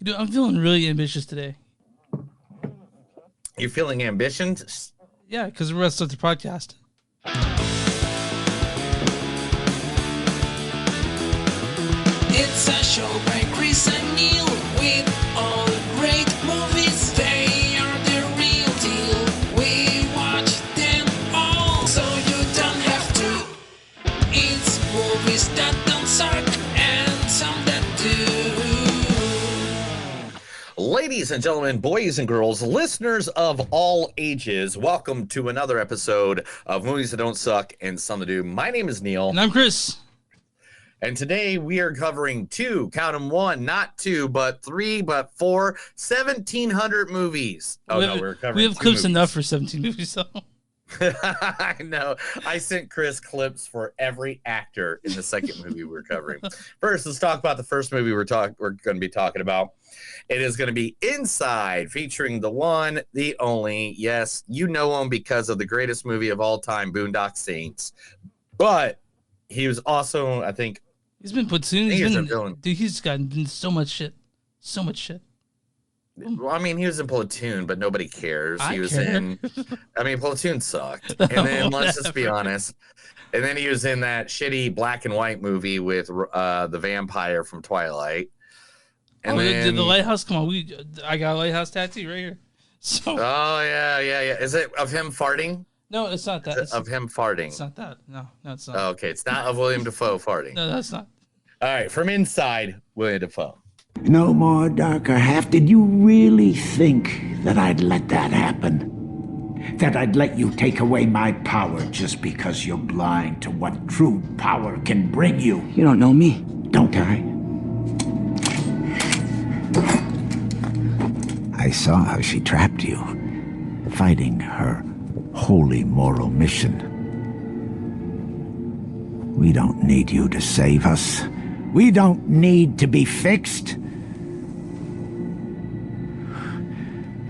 You know, I'm feeling really ambitious today. You're feeling ambitious? Yeah, because we're going to start the podcast. It's a show by Chris and Neil with all great movies. They are the real deal. We watch them all, so you don't have to. It's movies that don't suck and some that do. Ladies and gentlemen, boys and girls, listeners of all ages, welcome to another episode of Movies That Don't Suck and Some That Do. My name is Neil. And I'm Chris. And today we are covering count them one, not two, but three, but four, 1,700 movies. Oh, we're covering We have clips movies. enough for 17 movies, so. I know. I sent Chris clips for every actor in the second movie we're covering. First, let's talk about the first movie we're going to be talking about. It is going to be Inside, featuring the one, the only, yes, you know him because of the greatest movie of all time, Boondock Saints. But he was also, I think, he's been Platoon. He's gotten so much shit. So much shit. Well, I mean, he was in Platoon, but nobody cares. I mean, Platoon sucked. And then let's just be honest. And then he was in that shitty black and white movie with the vampire from Twilight. And then the Lighthouse. Come on, I got a Lighthouse tattoo right here. So. Oh yeah. Is it of him farting? No, it's not that. It's of him farting. It's not that. No, it's not. Oh, okay, it's not of Willem Dafoe farting. No, that's not. All right, from Inside, Willem Dafoe. No more darker half. Did you really think that I'd let that happen? That I'd let you take away my power just because you're blind to what true power can bring you? You don't know me. Don't I? I saw how she trapped you, fighting her holy moral mission. We don't need you to save us. We don't need to be fixed.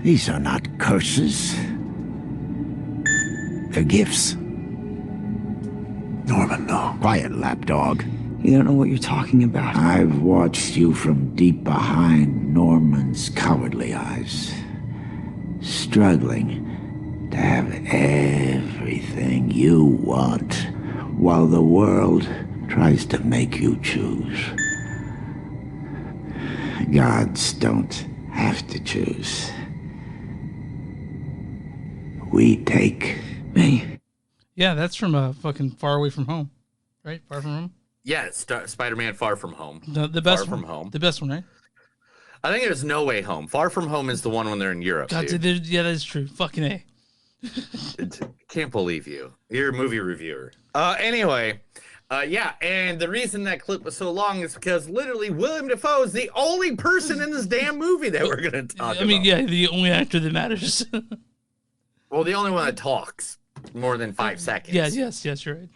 These are not curses. They're gifts. Norman, no. Quiet, lapdog. You don't know what you're talking about. I've watched you from deep behind Norman's cowardly eyes, struggling to have everything you want, while the world tries to make you choose. Gods don't have to choose. We take. Me. Yeah, that's from fucking Far Away From Home, right? Far From Home. Yeah, it's Spider-Man Far From Home. The best Far one. From Home. The best one, right? I think it was No Way Home. Far From Home is the one when they're in Europe. God, dude. yeah, that's true. Fucking A. Can't believe you. You're a movie reviewer. Anyway, and the reason that clip was so long is because literally Willem Dafoe is the only person in this damn movie that we're going to talk about. I mean, yeah, the only actor that matters. Well, the only one that talks more than 5 seconds. Yes, you're right.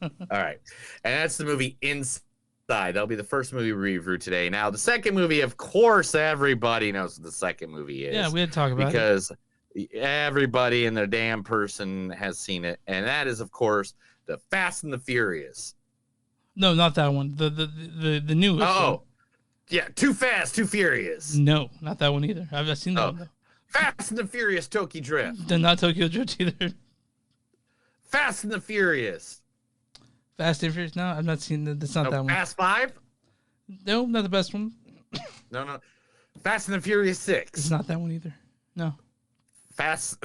All right. And that's the movie Inside. That'll be the first movie we review today. Now, the second movie, of course, everybody knows what the second movie is. Yeah, we had to talk about because everybody and their damn person has seen it. And that is, of course, the Fast and the Furious. No, not that one. The newest one. Yeah, Too Fast, Too Furious. No, not that one either. I've seen that one, though. Fast and the Furious Tokyo Drift. Not Tokyo Drift either. Fast and the Furious. Fast and Furious? No, I've not seen that. That's not that one. Fast 5? No, not the best one. No. Fast and the Furious 6. It's not that one either. No.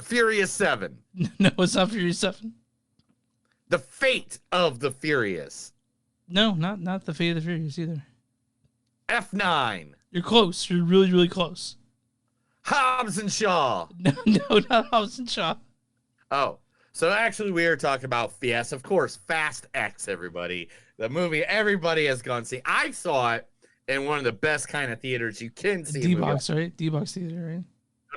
Furious 7. No, it's not Furious 7. The Fate of the Furious. No, not the Fate of the Furious either. F9. You're close. You're really, really close. Hobbs and Shaw. No, not Hobbs and Shaw. Oh, so actually we are talking about, yes, of course, Fast X, everybody. The movie everybody has gone see. I saw it in one of the best kind of theaters you can see. D-Box, right? D-Box theater, right?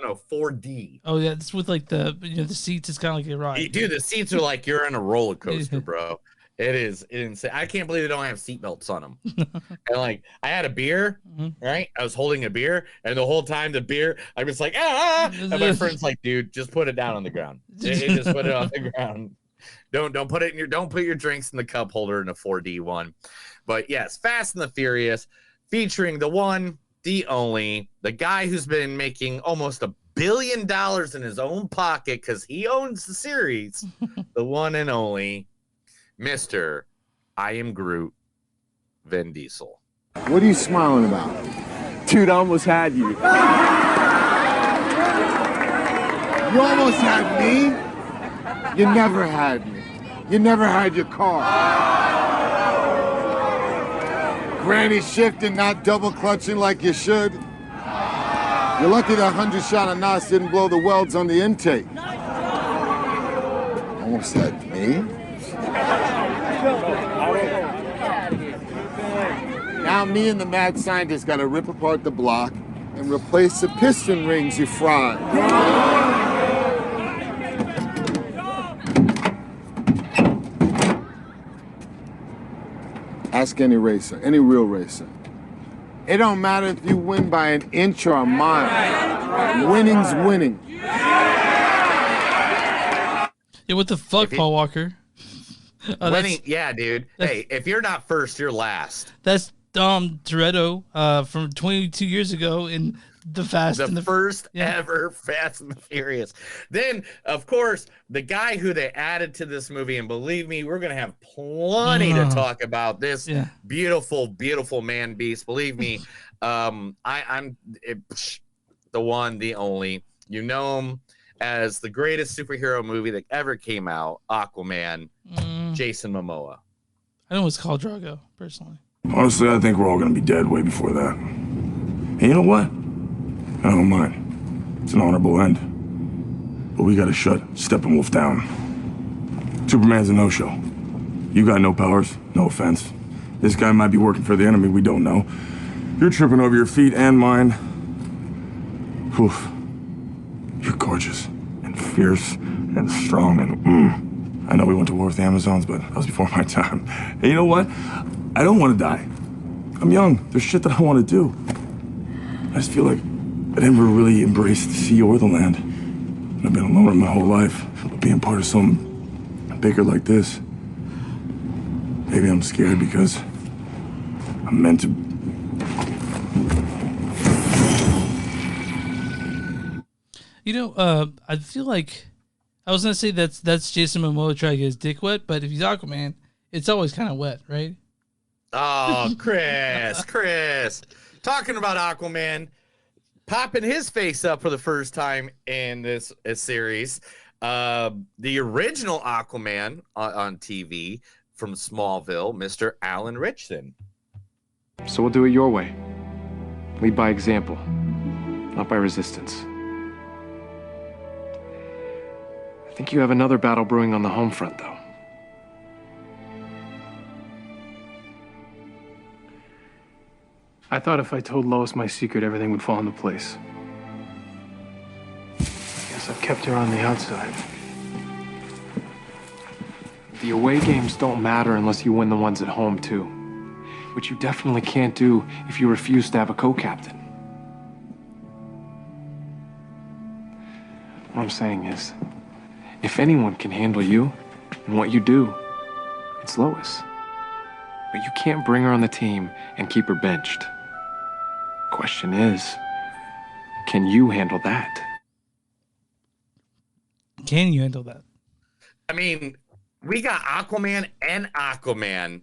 No, 4D. Oh, yeah, it's with like the seats. It's kind of like a ride. Dude, the seats are like you're in a roller coaster, bro. It is insane. I can't believe they don't have seatbelts on them. And like, I had a beer, right? I was holding a beer, and the whole time the beer, I was like, And my friend's like, dude, just put it down on the ground. Just put it on the ground. Don't put it in don't put your drinks in the cup holder in a 4D one. But yes, Fast and the Furious, featuring the one, the only, the guy who's been making almost $1 billion in his own pocket because he owns the series, the one and only Mr. I Am Groot, Vin Diesel. What are you smiling about? Dude, I almost had you. You almost had me? You never had me. You never had your car. Granny shifting, not double clutching like you should. You're lucky that 100 shot of NOS didn't blow the welds on the intake. Almost had me? Now me and the mad scientist gotta rip apart the block and replace the piston rings you fried. Ask any racer, any real racer. It don't matter if you win by an inch or a mile. Winning's winning. Yeah, what the fuck, Paul Walker? Winning, yeah, dude. Hey, if you're not first, you're last. That's Toretto from 22 years ago in the first ever Fast and the Furious. Then, of course, the guy who they added to this movie, and believe me, we're gonna have plenty to talk about this beautiful, beautiful man beast. Believe me, I'm the one, the only. You know him as the greatest superhero movie that ever came out, Aquaman, Jason Momoa. I know it's called Drago, personally. Honestly, I think we're all gonna be dead way before that. And you know what? I don't mind. It's an honorable end. But we gotta shut Steppenwolf down. Superman's a no-show. You got no powers, no offense. This guy might be working for the enemy, we don't know. You're tripping over your feet and mine. Oof. You're gorgeous and fierce and strong and I know we went to war with the Amazons, but that was before my time. And you know what? I don't want to die. I'm young. There's shit that I want to do. I just feel like I never really embraced the sea or the land. I've been a loner my whole life. But being part of something bigger like this, maybe I'm scared because I'm meant to. You know, I feel like I was gonna say that's Jason Momoa trying to get his dick wet, but if he's Aquaman, it's always kind of wet, right? Oh, Chris, talking about Aquaman, popping his face up for the first time in this series. The original Aquaman on TV from Smallville, Mr. Alan Ritchson. So we'll do it your way. Lead by example, not by resistance. I think you have another battle brewing on the home front, though. I thought if I told Lois my secret, everything would fall into place. I guess I've kept her on the outside. The away games don't matter unless you win the ones at home, too. Which you definitely can't do if you refuse to have a co-captain. What I'm saying is, if anyone can handle you and what you do, it's Lois. But you can't bring her on the team and keep her benched. Question is, can you handle that? Can you handle that? I mean, we got Aquaman and Aquaman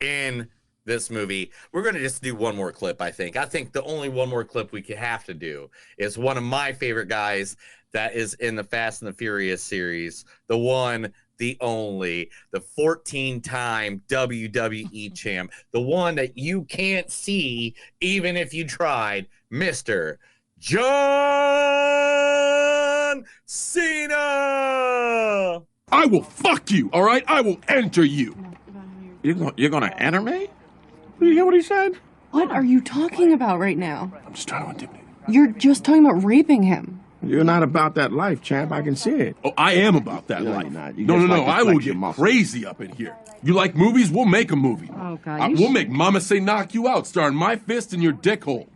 in this movie. We're going to just do one more clip, I think. I think the only one more clip we could have to do is one of my favorite guys that is in the Fast and the Furious series, the one, the only, the 14-time WWE champ, the one that you can't see even if you tried, Mr. John Cena. I will fuck you, all right? I will enter you. You're gonna enter me? Did you hear what he said? What are you talking about right now? I'm just trying to intimidate him. You're just talking about raping him. You're not about that life, champ. I can see it. Oh, I am about that No, life. you're not. You No, just like to I will flex your get muscles. crazy up in here. You like movies? We'll make a movie. Oh, God. We'll make Mama Say Knock You Out, starring my fist in your dick hole.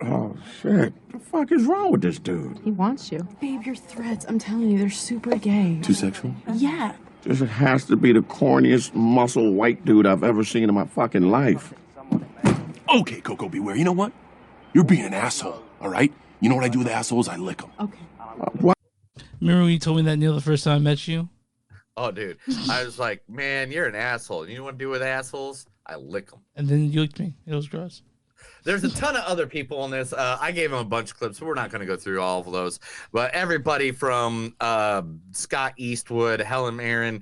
Oh, shit. What the fuck is wrong with this dude? He wants you. Babe, your threats, I'm telling you, they're super gay. Too sexual? Yeah. This has to be the corniest muscle white dude I've ever seen in my fucking life. Okay, Coco Beware. You know what? You're being an asshole, all right? You know what I do with assholes? I lick them. Okay. Remember when you told me that, Neil, the first time I met you? Oh, dude. I was like, man, you're an asshole. You know what I do with assholes? I lick them. And then you licked me. It was gross. There's a ton of other people on this. I gave them a bunch of clips. We're not going to go through all of those. But everybody from Scott Eastwood, Helen Mirren,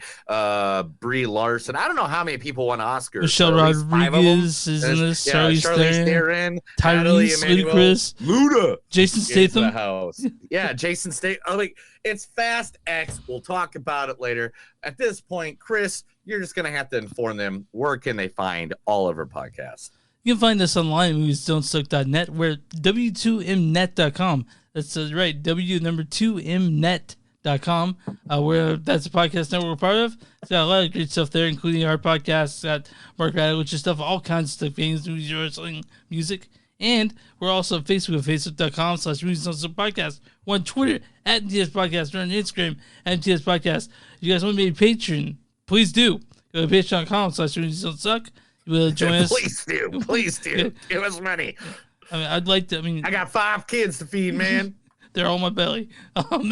Brie Larson. I don't know how many people won Oscars. Michelle Rodriguez is in this. Charlize Theron. Tyrese, Ludacris. Luda. Jason Statham. The house. Yeah, Jason Statham. Like, it's Fast X. We'll talk about it later. At this point, Chris, you're just going to have to inform them where can they find all of our podcasts. You can find us online at moviesdon'tsuck.net. We're w2mnet.com. That's right, w2mnet.com. Where that's a podcast network we're part of. It's got a lot of great stuff there, including our podcast. It's got Mark Radowich stuff, all kinds of stuff, games, movies, wrestling, music. And we're also on Facebook at facebook.com/moviesdon'tsuck podcast. We're on Twitter at MTS Podcast. We're on Instagram at MTS Podcast. If you guys want to be a patron, please do. Go to patreon.com/moviesdon'tsuck. You will join us. Please do. Give us money. I mean, I'd like to. I mean, I got 5 kids to feed, man. They're all my belly. And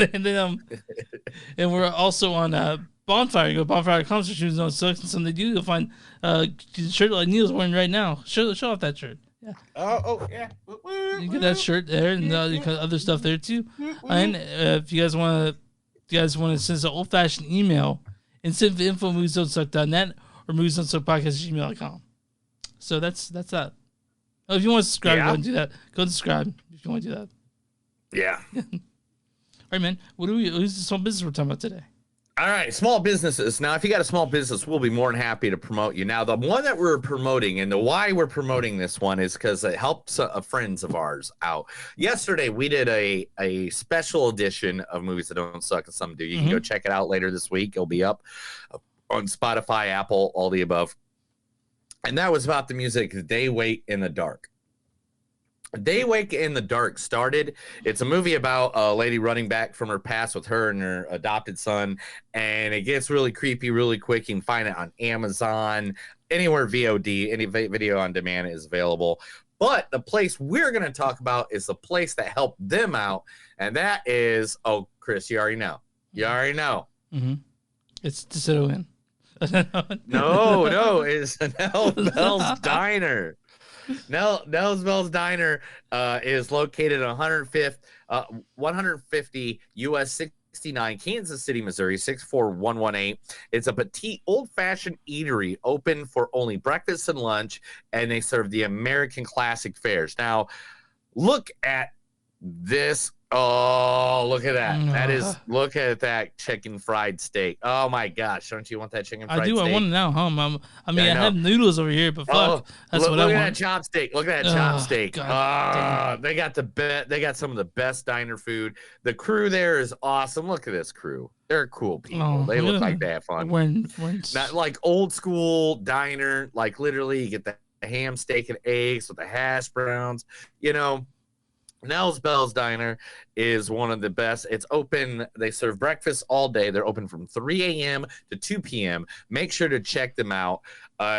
we're also on Bonfire. Go to bonfire.com/moviesdon'tsuck. And something they do, you'll find a shirt like Neil's wearing right now. Show off that shirt. Yeah. Yeah. You get that shirt there, and you got other stuff there too. And if you guys want to send us an old-fashioned email, and send the info moviesdon'tsuck.net or moviesdon'tsuckpodcast@gmail.com. So that's that. Oh, if you want to subscribe, go and do that. Go and subscribe if you want to do that. Yeah. All right, man. Who's the small business we're talking about today? All right, small businesses. Now, if you got a small business, we'll be more than happy to promote you. Now, the one that we're promoting and the why we're promoting this one is because it helps friends of ours out. Yesterday, we did a special edition of Movies That Don't Suck and Some Do. You can go check it out later this week. It'll be up on Spotify, Apple, all the above. And that was about the music They Wait in the Dark. They Wake in the Dark started. It's a movie about a lady running back from her past with her and her adopted son, and it gets really creepy really quick. You can find it on Amazon, anywhere VOD, any video on demand is available. But the place we're going to talk about is the place that helped them out, and that is, oh, Chris, you already know. You already know. Mm-hmm. It's DeSoto Inn. No, it's Nell's Bell's Diner. Nell's Bell's Diner is located on 150 US 69, Kansas City, Missouri, 64118. It's a petite, old-fashioned eatery open for only breakfast and lunch, and they serve the American classic fares. Now, look at this. Oh, look at that. Look at that chicken fried steak. Oh, my gosh. Don't you want that chicken fried steak? I do. I want it now, huh? I have noodles over here, but fuck. That's what I want. Look at that chopstick. Look at that chopstick. They got some of the best diner food. The crew there is awesome. Look at this crew. They're cool people. They look like they have fun. Not like old school diner. Like literally, you get the ham, steak, and eggs with the hash browns. You know. Nell's Bell's Diner is one of the best. It's open. They serve breakfast all day. They're open from 3 a.m. to 2 p.m. Make sure to check them out.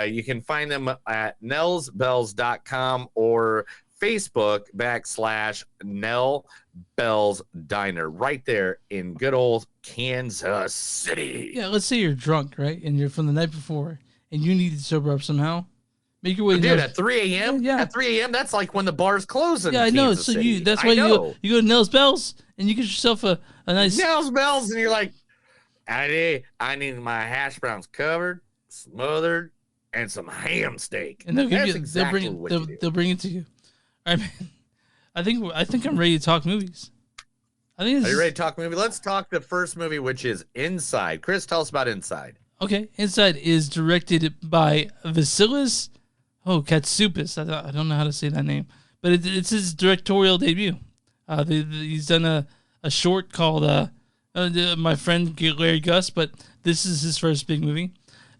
You can find them at nellsbells.com or Facebook /Nell Bell's Diner right there in good old Kansas City. Yeah, let's say you're drunk, right? And you're from the night before and you need to sober up somehow. Make your way, dude. At 3 a.m. Yeah. At 3 a.m. That's like when the bar's closing. Yeah, I know. So that's why you go to Nell's Bells and you get yourself a nice Nell's Bells, and you're like, I need my hash browns covered, smothered, and some ham steak. And they'll bring it to you. All right, man. I think I'm ready to talk movies. Are you ready to talk movie? Let's talk the first movie, which is Inside. Chris, tell us about Inside. Okay, Inside is directed by Vasilis. Katsoupas. I don't know how to say that name, but it's his directorial debut. He's done a short called My Friend Larry Gus, but this is his first big movie.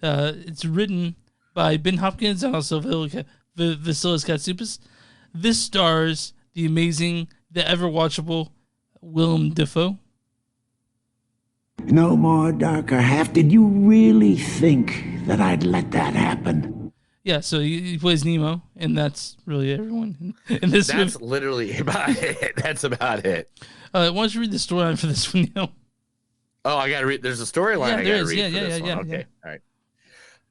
It's written by Ben Hopkins and also Vasilis Katsoupas. This stars the amazing, the ever-watchable Willem Dafoe. No more darker half. Did you really think that I'd let that happen? Yeah, so he plays Nemo, and that's really everyone in this movie. That's literally about it. That's about it. Why don't you read the storyline for this one, Neil? Oh, I got to read. There's a storyline I got to read Yeah, for yeah, this yeah, one. yeah, Okay. yeah.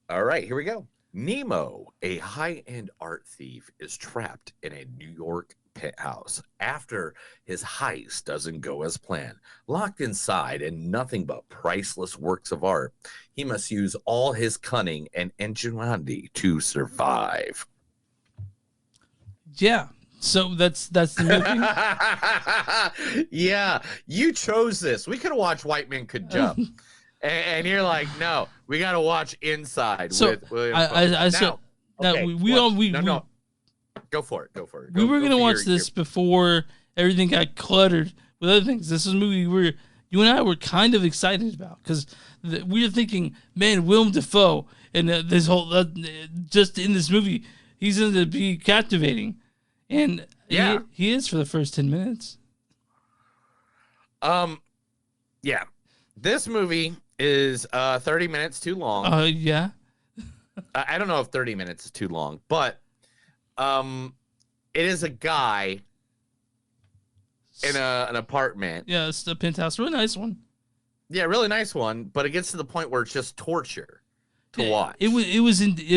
All right, here we go. Nemo, a high-end art thief, is trapped in a New York penthouse after his heist doesn't go as planned. Locked inside and nothing but priceless works of art, he must use all his cunning and ingenuity to survive. Yeah. So that's the movie. Yeah, you chose this. We could have watched White Men Could Jump. And you're like, no, we got to watch Inside with William Dafoe. No. Go for it. We were going to watch this before everything got cluttered with other things. This is a movie you and I were kind of excited about because we were thinking, man, Willem Dafoe and this whole just in this movie, he's going to be captivating, and he is for the first 10 minutes. Yeah, this movie is 30 minutes too long. Yeah. I don't know if 30 minutes is too long, but it is a guy in an apartment. Yeah, it's the penthouse. Really nice one. Yeah, really nice one, but it gets to the point where it's just torture to watch. It was enduring.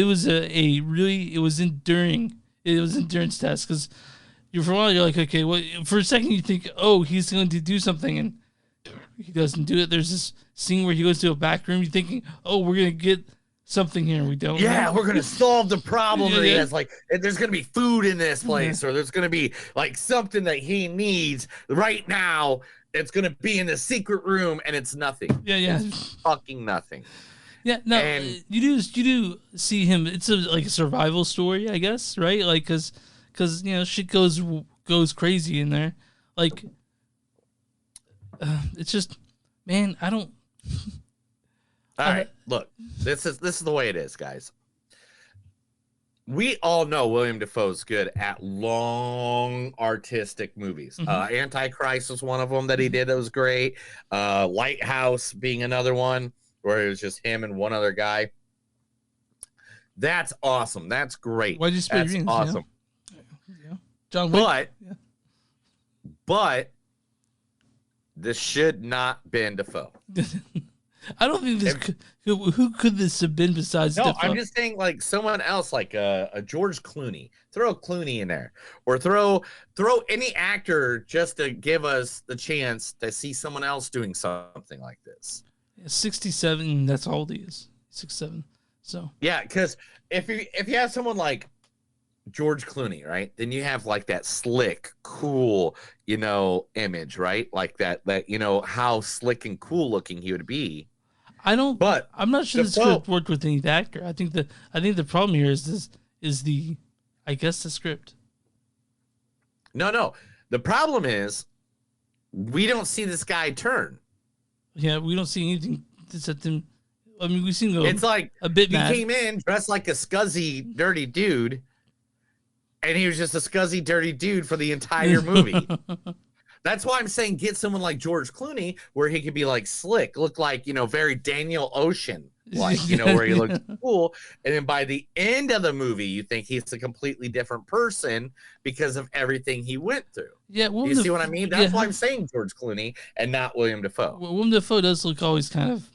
It was endurance test because for a while you're like, okay, well, for a second you think, oh, he's going to do something, and he doesn't do it. There's this scene where he goes to a back room. You're thinking, oh, we're going to get something here. We don't. Yeah, we're going to solve the problem that he Yeah. has. Like, there's going to be food in this place, or there's going to be like something that he needs right now. It's going to be in the secret room, and it's nothing. Yeah. It's fucking nothing. Yeah, no, and you do see him. It's like a survival story, I guess, right? Like, cause shit goes crazy in there. Like, it's just, man, I don't. All right, look, this is the way it is, guys. We all know William Dafoe's good at long artistic movies. Mm-hmm. Antichrist was one of them that he did that was great. Lighthouse being another one where it was just him and one other guy. That's awesome. That's great. Why'd you spit That's dreams, awesome. Yeah. John Wick. But this should not been Dafoe. I don't think this who could this have been besides Dafoe? I'm just saying, like, someone else, like a George Clooney. Throw Clooney in there, or throw any actor just to give us the chance to see someone else doing something like this. 67. That's how old he is. 67. So yeah, because if you have someone like George Clooney, right, then you have like that slick, cool, image, right? Like that how slick and cool looking he would be. I'm not sure this script worked with any actor. I think the problem here is the script. No. The problem is we don't see this guy turn. Yeah, we don't see anything except him. I mean, we've seen it's like a bit he mad. came in dressed like a scuzzy, dirty dude, and he was just a scuzzy, dirty dude for the entire movie. That's why I'm saying get someone like George Clooney where he could be like slick, look like, very Daniel Ocean, like, where he looks cool. And then by the end of the movie, you think he's a completely different person because of everything he went through. Yeah. You see what I mean? That's why I'm saying George Clooney and not William Dafoe. Well, Willem Dafoe does look always kind of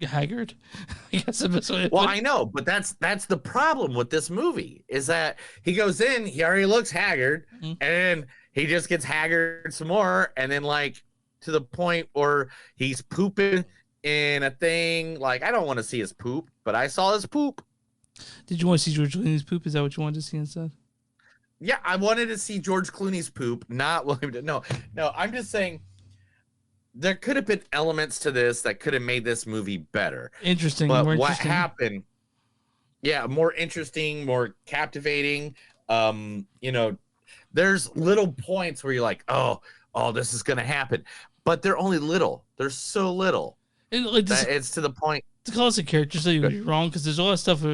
haggard. I guess the best way to put it. I know, but that's the problem with this movie is that he goes in, he already looks haggard, and he just gets haggard some more, and then like to the point where he's pooping in a thing. Like, I don't want to see his poop, but I saw his poop. Did you want to see George Clooney's poop? Is that what you wanted to see instead? Yeah, I wanted to see George Clooney's poop, not William. No, I'm just saying there could have been elements to this that could have made this movie better. Interesting. But what happened? Yeah, more interesting, more captivating. There's little points where you're like, oh, this is gonna happen, but they're only little. They're so little. It's to the point. To call us a character, so you're wrong because there's a lot of stuff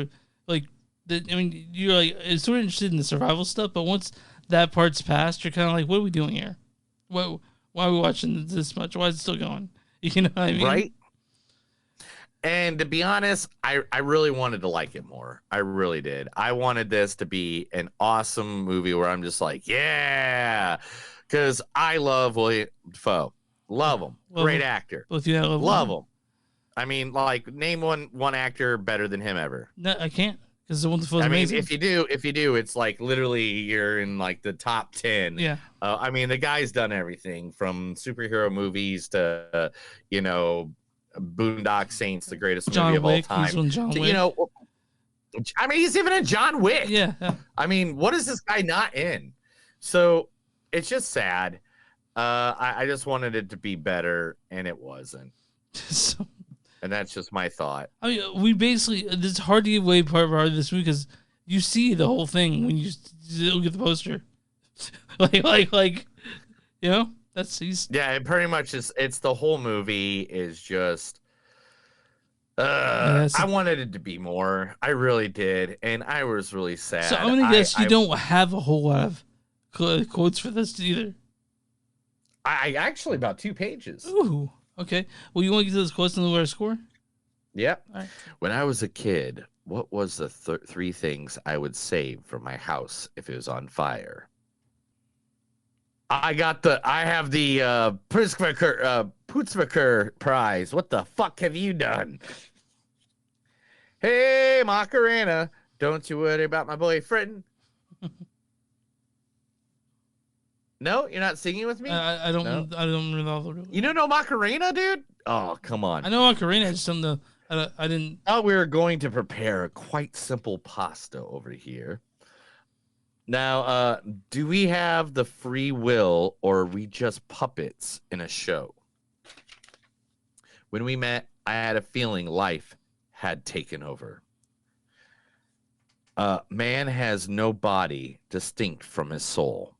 like that. I mean, you're like sort of interested in the survival stuff, but once that part's passed, you're kind of like, what are we doing here? Why are we watching this much? Why is it still going? You know what I mean? Right. And to be honest, I really wanted to like it more. I really did. I wanted this to be an awesome movie where I'm just like, yeah, because I love Willem Dafoe. Love him. Great actor. Both you love him. I mean, like, name one actor better than him ever. No, I can't, because the Willem Dafoe's I mean, amazing. if you do, it's like literally you're in like the top 10. Yeah. I mean, the guy's done everything from superhero movies to, Boondock Saints, the greatest movie of all time. He's on John Wick. I mean, he's even in John Wick. Yeah. I mean, what is this guy not in? So it's just sad. I just wanted it to be better, and it wasn't. And that's just my thought. I mean, we basically, it's hard to give away part of this movie because you see the whole thing when you look at the poster. like, that's he's. Yeah, it pretty much is. It's the whole movie is just. I wanted it to be more. I really did, and I was really sad. So I'm gonna guess you don't have a whole lot of quotes for this either. I actually about 2 pages. Ooh, okay. Well, you want to get to those quotes and lower our score? Yep. All right. When I was a kid, what was the 3 things I would save from my house if it was on fire? I have the Putzmacher prize. What the fuck have you done? Hey, Macarena, don't you worry about my boyfriend. No, you're not singing with me? I don't remember. You don't know Macarena, dude? Oh, come on. I know Macarena, I just don't know. I didn't. We were going to prepare a quite simple pasta over here. Now, do we have the free will, or are we just puppets in a show? When we met, I had a feeling life had taken over. Man has no body distinct from his soul.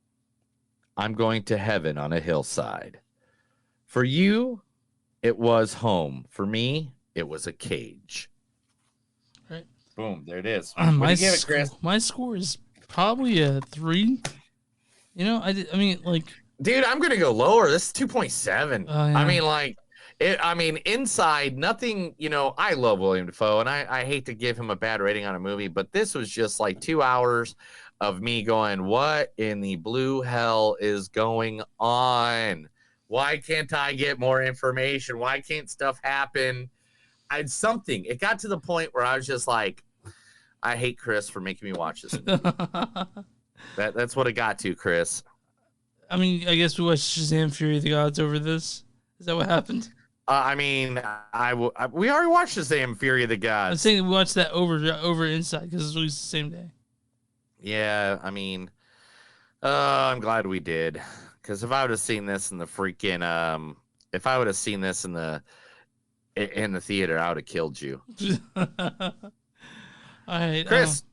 I'm going to heaven on a hillside. For you, it was home. For me, it was a cage. Right. Boom, there it is. My What do you give it, Chris? My score is probably a 3. I mean, like, dude, I'm gonna go lower. This is 2.7. Oh, yeah. I mean, like, inside nothing. I love Willem Dafoe, and I hate to give him a bad rating on a movie, but this was just like 2 hours of me going, what in the blue hell is going on? Why can't I get more information? Why can't stuff happen? It got to the point where I was just like, I hate Chris for making me watch this movie. That's what it got to, Chris. I mean, I guess we watched Shazam Fury of the Gods over this. Is that what happened? I mean, we already watched Shazam Fury of the Gods. I'm saying we watched that over Inside because it's released the same day. Yeah, I mean, I'm glad we did, because if I would have seen this in the freaking, if I would have seen this in the theater, I would have killed you. All right, Chris.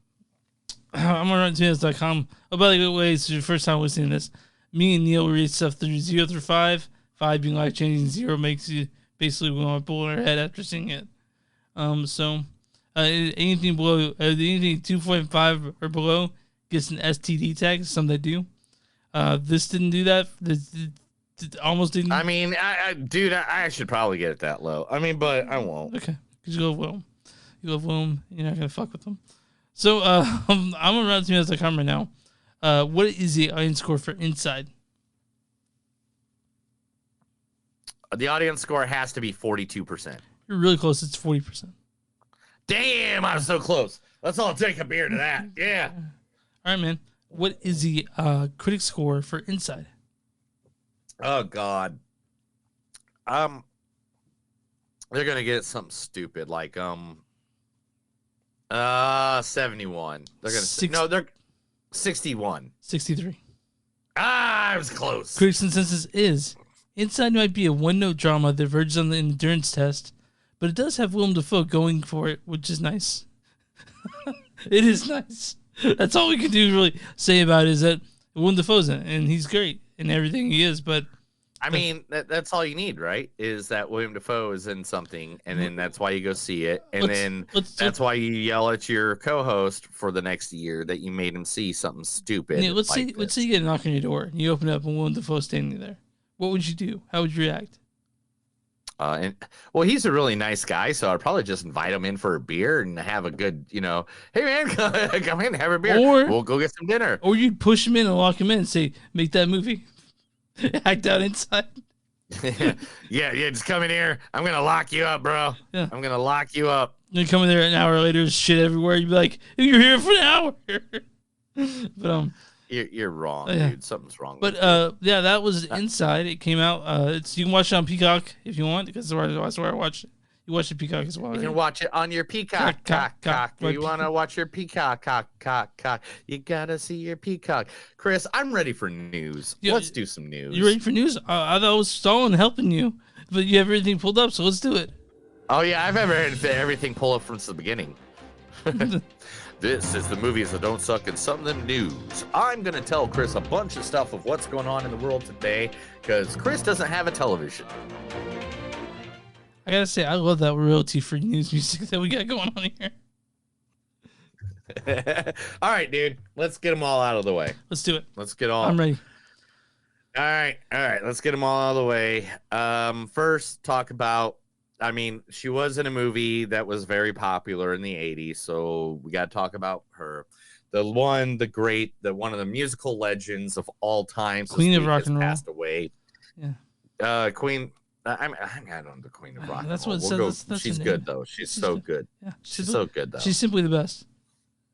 I'm on RottenTomatoes.com. Oh, by the way, it's your first time listening to this. Me and Neil read stuff through 0 through 5. 5 being life changing, 0 makes you basically want to pull our head after seeing it. Anything below, anything 2.5 or below gets an STD tag. Some that do. This didn't do that. This almost didn't. I mean, dude, I should probably get it that low. I mean, but I won't. Okay, because you love Willem. You love Willem. You're not gonna fuck with them. So I'm on RottenTomatoes.com right now. What is the audience score for Inside? The audience score has to be 42%. You're really close. It's 40%. Damn, I was so close. Let's all take a beer to that. Yeah. All right, man. What is the critic score for Inside? Oh God. They're gonna get something stupid like 71. They're gonna they're 61. 63. I was close. Critics' consensus is Inside might be a one-note drama that verges on the endurance test, but it does have Willem Dafoe going for it, which is nice. It is nice. That's all we can do really say about it, is that Willem Dafoe's in it, and he's great in everything he is, but I mean, that's all you need, right? Is that Willem Dafoe is in something, and then that's why you go see it, and that's why you yell at your co-host for the next year that you made him see something stupid. Yeah, let's say you get a knock on your door, and you open it up, and Willem Dafoe's standing there. What would you do? How would you react? And well, he's a really nice guy, so I'd probably just invite him in for a beer and have a good, hey man, come in, have a beer. Or we'll go get some dinner. Or you'd push him in and lock him in and say, make that movie. Act out inside. yeah, just come in here. I'm gonna lock you up, bro. Yeah. I'm gonna lock you up. You come in there an hour later, there's shit everywhere. You'd be like, you're here for an hour. But You're wrong, yeah. dude. Something's wrong. But yeah, that was Inside. It came out. You can watch it on Peacock if you want, because that's where I watched it. You watch it Peacock as well. You right? can watch it on your Peacock. Cock. You want to watch your Peacock? Cock. You gotta see your Peacock. Chris, I'm ready for news. Yeah, let's do some news. You ready for news? I thought I was stalling helping you, but you have everything pulled up, so let's do it. Oh yeah, I've ever had everything pull up from the beginning. This is the movies that don't suck and some of them news. I'm going to tell Chris a bunch of stuff of what's going on in the world today because Chris doesn't have a television. I got to say, I love that royalty-free news music that we got going on here. All right, dude. Let's get them all out of the way. Let's do it. Let's get all. I'm ready. All right. Let's get them all out of the way. First, talk about. She was in a movie that was very popular in the 80s, so we got to talk about her. One of the musical legends of all time. Queen of rock and roll. Passed away. Yeah. Queen. I don't know the Queen of rock. That's and what roll. it says. That's she's good though. She's so good. Yeah. She's so good though. She's simply the best.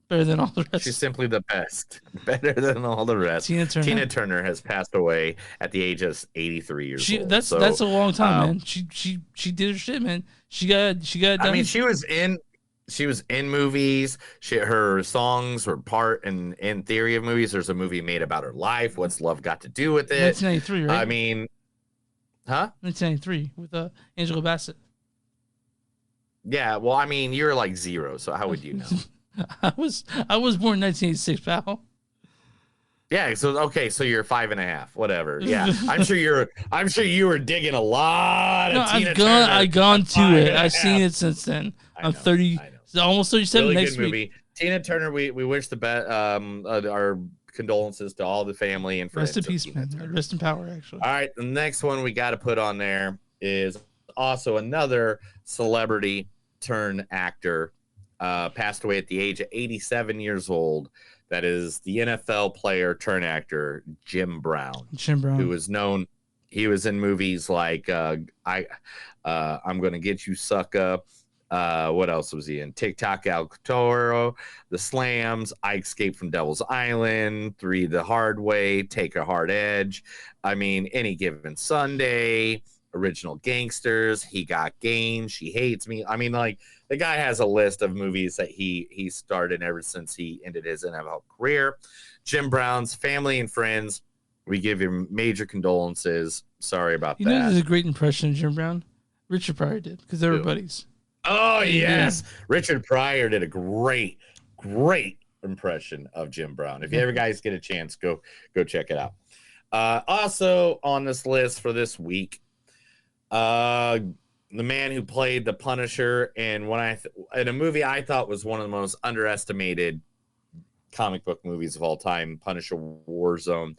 Better than all the rest. She's simply the best. Better than all the rest. Tina Turner has passed away at the age of 83 years old. That's a long time, man. She did her shit, man. She got it done. She was in movies. Her songs were part in theory of movies. There's a movie made about her life. What's love got to do with it? 1993, right? Huh? 1993 with Angela Bassett. Yeah, well, you're like 0, so how would you know? I was born in 1986, pal. Yeah, so you're 5.5, whatever. Yeah, I'm sure you were digging a lot of Tina Turner. I've gone to it. I've seen it since then. I'm 30, almost 37 really next good movie. week. Tina Turner, we wish the best. Our condolences to all the family and friends. Rest in peace, man. Rest in power, actually. All right, the next one we got to put on there is also another celebrity turned actor. Passed away at the age of 87 years old. That is the NFL player turned actor Jim Brown. Who was known. He was in movies like I'm Gonna Get You, Sucker. What else was he in? TikTok, El Toro, The Slams, I Escaped from Devil's Island, 3 The Hard Way, Take a Hard Edge. Any Given Sunday, Original Gangsters, He Got Game, She Hates Me. The guy has a list of movies that he started ever since he ended his NFL career. Jim Brown's family and friends, we give you major condolences. Sorry about that. You know, there's a great impression of Jim Brown. Richard Pryor did, because they were buddies. Oh, yes. Yeah. Richard Pryor did a great impression of Jim Brown. If you ever guys get a chance, go check it out. Also on this list for this week, the man who played the Punisher in in a movie I thought was one of the most underestimated comic book movies of all time, Punisher Warzone,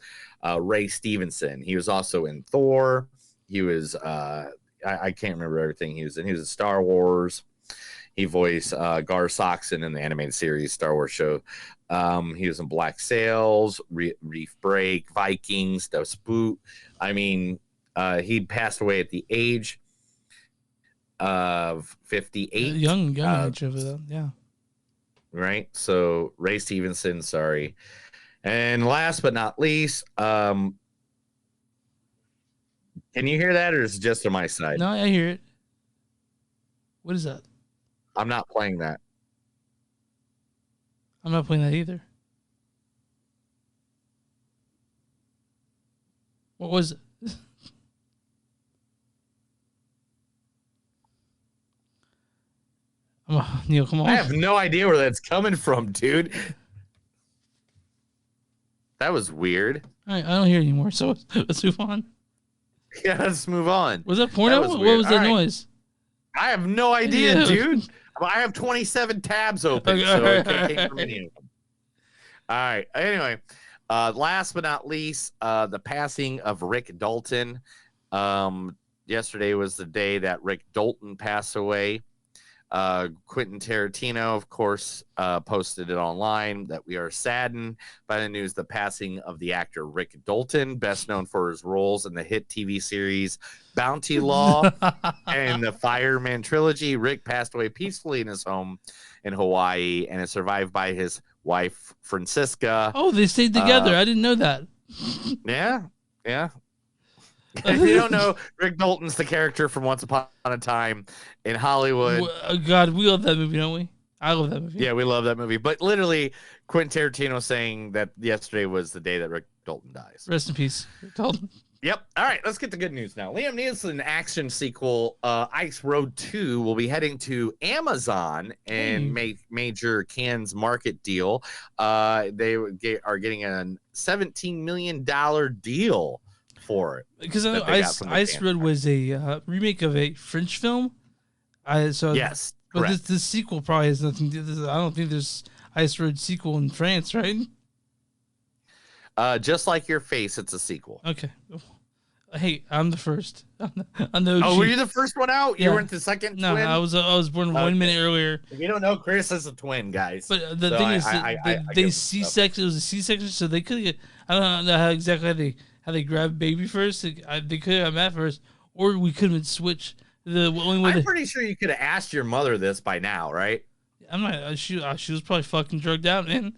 Ray Stevenson. He was also in Thor. He was I can't remember everything he was in. He was in Star Wars. He voiced Gar Saxon in the animated series Star Wars show. He was in Black Sails, Reef Break, Vikings, The Spoot. He'd passed away at the age of 58. Young age of it, yeah. Right? So Ray Stevenson, sorry. And last but not least, can you hear that, or is it just on my side? No, I hear it. What is that? I'm not playing that. I'm not playing that either. What was it? Neil, come on. I have no idea where that's coming from, dude. That was weird. All right, I don't hear anymore, so let's move on. Yeah, let's move on. Was that porno? What was that noise? I have no idea, dude. I have 27 tabs open, so it came from any of them. All right. Anyway, last but not least, the passing of Rick Dalton. yesterday was the day that Rick Dalton passed away. Quentin Tarantino, of course, posted it online that we are saddened by the news the passing of the actor Rick Dalton, best known for his roles in the hit TV series Bounty Law and the Fireman trilogy. Rick passed away peacefully in his home in Hawaii and is survived by his wife, Francisca. Oh, they stayed together. I didn't know that. Yeah. If you don't know, Rick Dalton's the character from Once Upon a Time in Hollywood. God, we love that movie, don't we? I love that movie. Yeah, we love that movie. But literally, Quentin Tarantino saying that yesterday was the day that Rick Dalton dies. Rest in peace, Rick Dalton. Yep. All right, let's get the good news now. Liam Neeson action sequel Ice Road 2 will be heading to Amazon and make major Cannes market deal. They are getting a $17 million deal for it. Because I know Ice Road was a remake of a French film. Yes. But correct. this sequel probably has nothing to do. I don't think there's Ice Road sequel in France, right? Just like your face, it's a sequel. Okay. Hey, I'm the first. I'm the OG. Oh, were you the first one out? Yeah. You weren't the second No, twin? I was born 1 minute earlier. If you don't know, Chris is a twin, guys. But the So thing is, they C-section. It was a C-section, so they could get. I don't know how exactly how they grab baby first. They could have Matt first, or we could have switched. I'm pretty sure you could have asked your mother this by now, right? I'm not. She was probably fucking drugged out, man.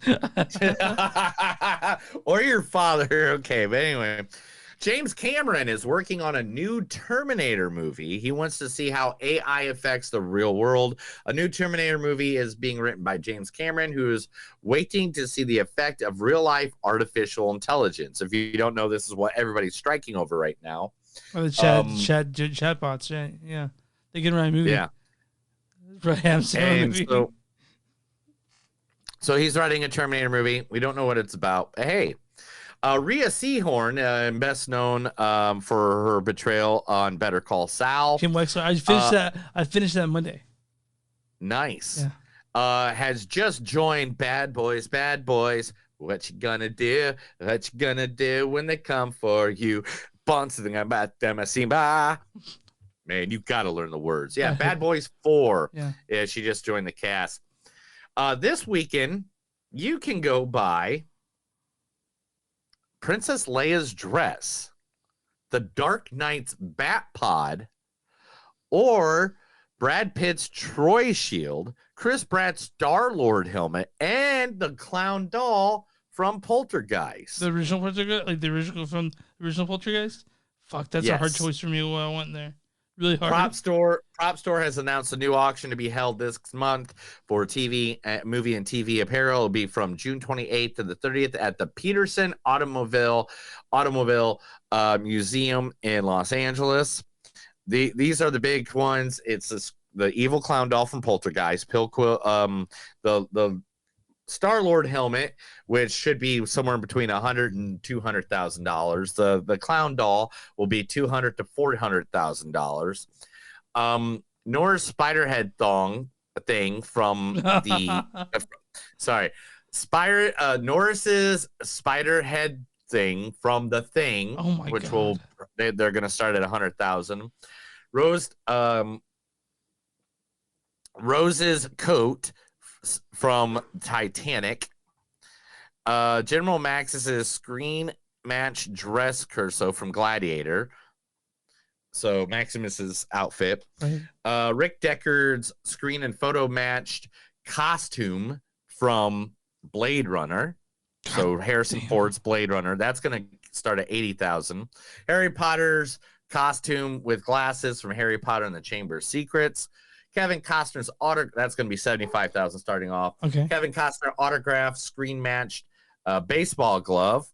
Or your father. Okay, but anyway. James Cameron is working on a new Terminator movie. He wants to see how AI affects the real world. A new Terminator movie is being written by James Cameron, who is waiting to see the effect of real-life artificial intelligence. If you don't know, this is what everybody's striking over right now. Or the chatbots, yeah. They can write a movie. Yeah. So he's writing a Terminator movie. We don't know what it's about. Hey. Rhea Seehorn, best known for her betrayal on Better Call Saul. Kim Wexler. I finished that Monday. Nice. Yeah. Has just joined Bad Boys. Bad Boys. What you gonna do? What you gonna do when they come for you? Something about them, Simba. Man, you got to learn the words. Yeah, Bad Boys 4. Yeah, she just joined the cast. This weekend, you can go buy Princess Leia's dress, the Dark Knight's Bat Pod, or Brad Pitt's Troy shield, Chris Pratt's Star-Lord helmet, and the clown doll from Poltergeist. The original Poltergeist? Like the original Poltergeist? Fuck, that's a hard choice for me what I want there. Really hard. Prop Store has announced a new auction to be held this month for movie and TV apparel. It'll be from June 28th to the 30th at the Peterson Automobile Museum in Los Angeles. These are the big ones. It's the evil clown doll from Poltergeist, the Star-Lord helmet, which should be somewhere between $100,000 and $200,000. The clown doll will be $200,000 to $400,000. Nora's spider head thing from the Norris's spider head thing from The Thing, which God. They're going to start at $100,000. Rose's coat from Titanic, General Max's screen match dress curso from Gladiator, so Maximus's outfit, right. Rick Deckard's screen and photo matched costume from Blade Runner, so Harrison Ford's Blade Runner, that's going to start at $80,000. Harry Potter's costume with glasses from Harry Potter and the Chamber of Secrets. Kevin Costner's that's going to be $75,000 starting off. Okay. Kevin Costner autographed screen matched baseball glove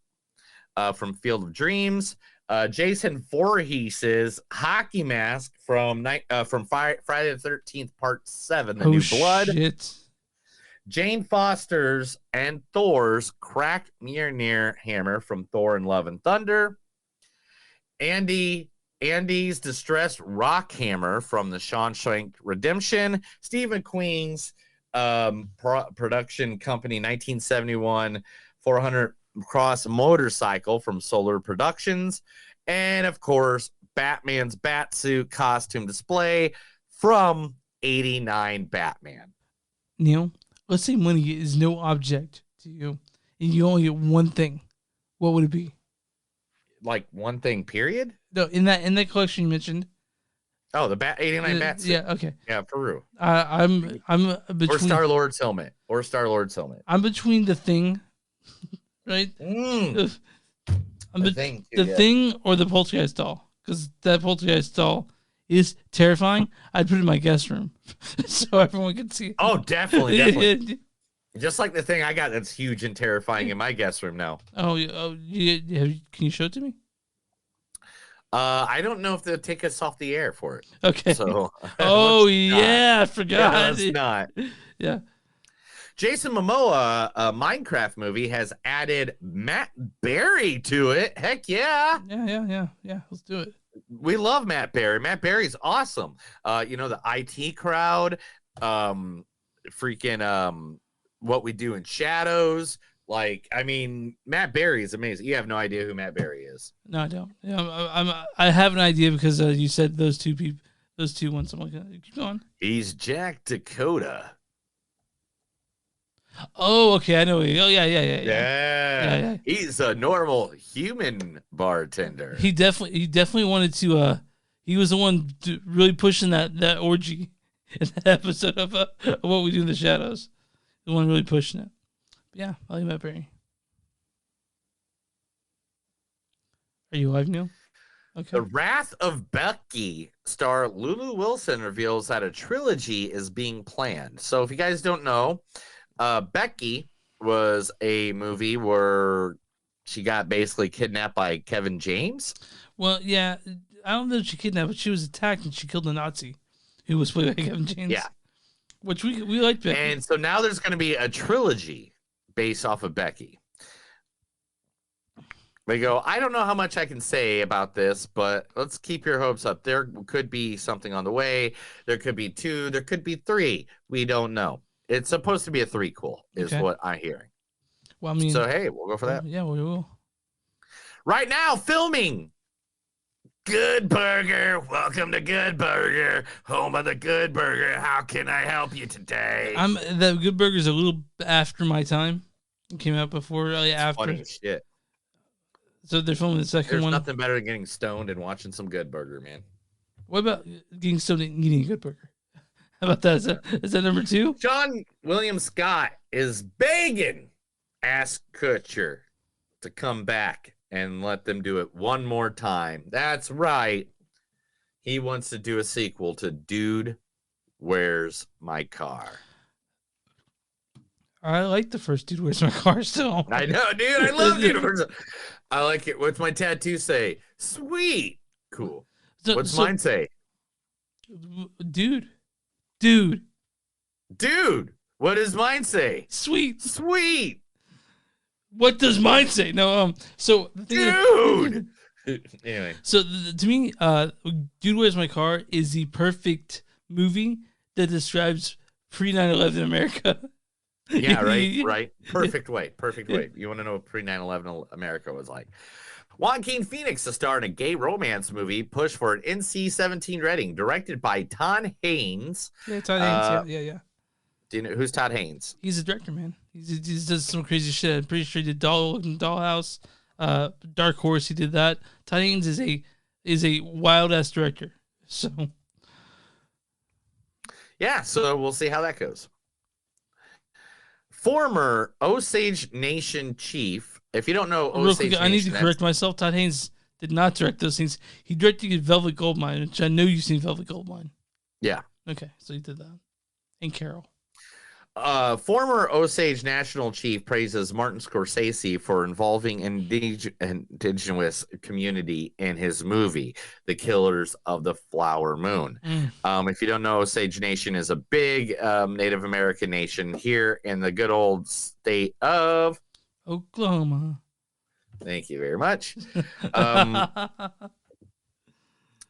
from Field of Dreams. Jason Voorhees's hockey mask from Friday the 13th Part 7, The New Blood. Shit. Jane Foster's and Thor's cracked Mjolnir hammer from Thor and Love and Thunder. Andy's distressed rock hammer from the Shawshank Redemption. Steve McQueen's production company 1971 400 cross motorcycle from Solar Productions. And of course, Batman's Batsuit costume display from 89 Batman. Neil, let's say money is no object to you, and you only get one thing. What would it be? Like one thing, period? No, in that collection you mentioned. Oh, the 89 Batsuit. Yeah, okay. Yeah, Peru. I'm between Or Star-Lord's helmet. I'm between the Thing, right? The Thing or the Poltergeist doll, because that Poltergeist doll is terrifying. I'd put it in my guest room so everyone could see it. Oh, definitely. Just like the Thing I got that's huge and terrifying in my guest room now. Can you show it to me? I don't know if they'll take us off the air for it. Okay. So. I forgot. Yeah, let's not. Yeah. Jason Momoa, a Minecraft movie, has added Matt Berry to it. Heck yeah. Yeah. Let's do it. We love Matt Berry. Matt Berry's awesome. The IT crowd, What We Do in Shadows. Matt Berry is amazing. You have no idea who Matt Berry is. No, I don't. Yeah, I have an idea because you said those two people, those two ones. I'm like, keep going. He's Jack Dakota. Oh, okay. I know. Oh, yeah. He's a normal human bartender. He definitely wanted to. He was the one really pushing that orgy in that episode of What We Do in the Shadows. The one really pushing it. But yeah, I like Matt Berry. Are you live, Neil? Okay. The Wrath of Becky star Lulu Wilson reveals that a trilogy is being planned. So if you guys don't know, Becky was a movie where she got basically kidnapped by Kevin James. Well, yeah, I don't know if she kidnapped, but she was attacked and she killed a Nazi who was played by Kevin James. Yeah. Which we liked Becky. And so now there's going to be a trilogy based off of Becky. They go, I don't know how much I can say about this, but let's keep your hopes up. There could be something on the way. There could be 2. There could be 3. We don't know. It's supposed to be a 3-quel, is what I'm hearing. Well, I mean, so, hey, we'll go for that. Yeah, we will. Right now, filming Good Burger. Welcome to Good Burger, home of the Good Burger. How can I help you today? The Good Burger is a little after my time. It came out before, after. Funny shit. So they're filming the second one. There's nothing better than getting stoned and watching some Good Burger, man. What about getting stoned and eating a Good Burger? How about that? Is that number 2? John William Scott is begging Ash Kutcher to come back and let them do it one more time. That's right. He wants to do a sequel to Dude, Where's My Car? I like the first Dude, Where's My Car still. I know, dude. I love Dude. I like it. What's my tattoo say? Sweet. Cool. What's mine say? Dude. What does mine say? Sweet. What does mine say? No, so the thing dude. Anyway. So to me, Dude, Where's My Car is the perfect movie that describes pre 9/11 America. Yeah, right. Perfect way. You want to know what pre 9/11 America was like? Joaquin Phoenix to star in a gay romance movie pushed for an NC-17 rating, directed by Todd Haynes. Yeah, Todd Haynes. Yeah. Do you know who's Todd Haynes? He's a director, man. He does some crazy shit. I'm pretty sure he did Dollhouse, Dark Horse. He did that. Todd Haynes is a wild ass director. So yeah, so we'll see how that goes. Former Osage Nation chief. If you don't know Osage Nation, I need to correct myself. Todd Haynes did not direct those things. He directed Velvet Goldmine, which I know you've seen Velvet Goldmine. Yeah. Okay, so he did that. And Carol. Former Osage National Chief praises Martin Scorsese for involving indigenous community in his movie, The Killers of the Flower Moon. If you don't know, Osage Nation is a big Native American nation here in the good old state of Oklahoma. Thank you very much.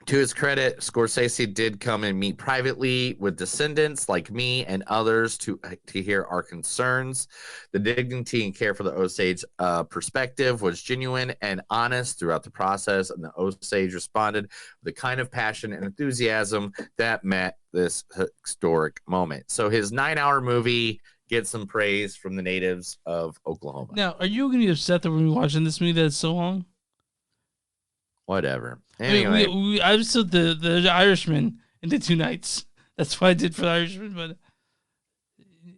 To his credit, Scorsese did come and meet privately with descendants like me and others to hear our concerns. The dignity and care for the Osage perspective was genuine and honest throughout the process, and the Osage responded with the kind of passion and enthusiasm that met this historic moment. So his 9-hour movie gets some praise from the natives of Oklahoma. Now, are you going to be upset that we're watching this movie that's so long? Whatever. Anyway, I mean, I saw the Irishman in the 2 nights. That's what I did for the Irishman. But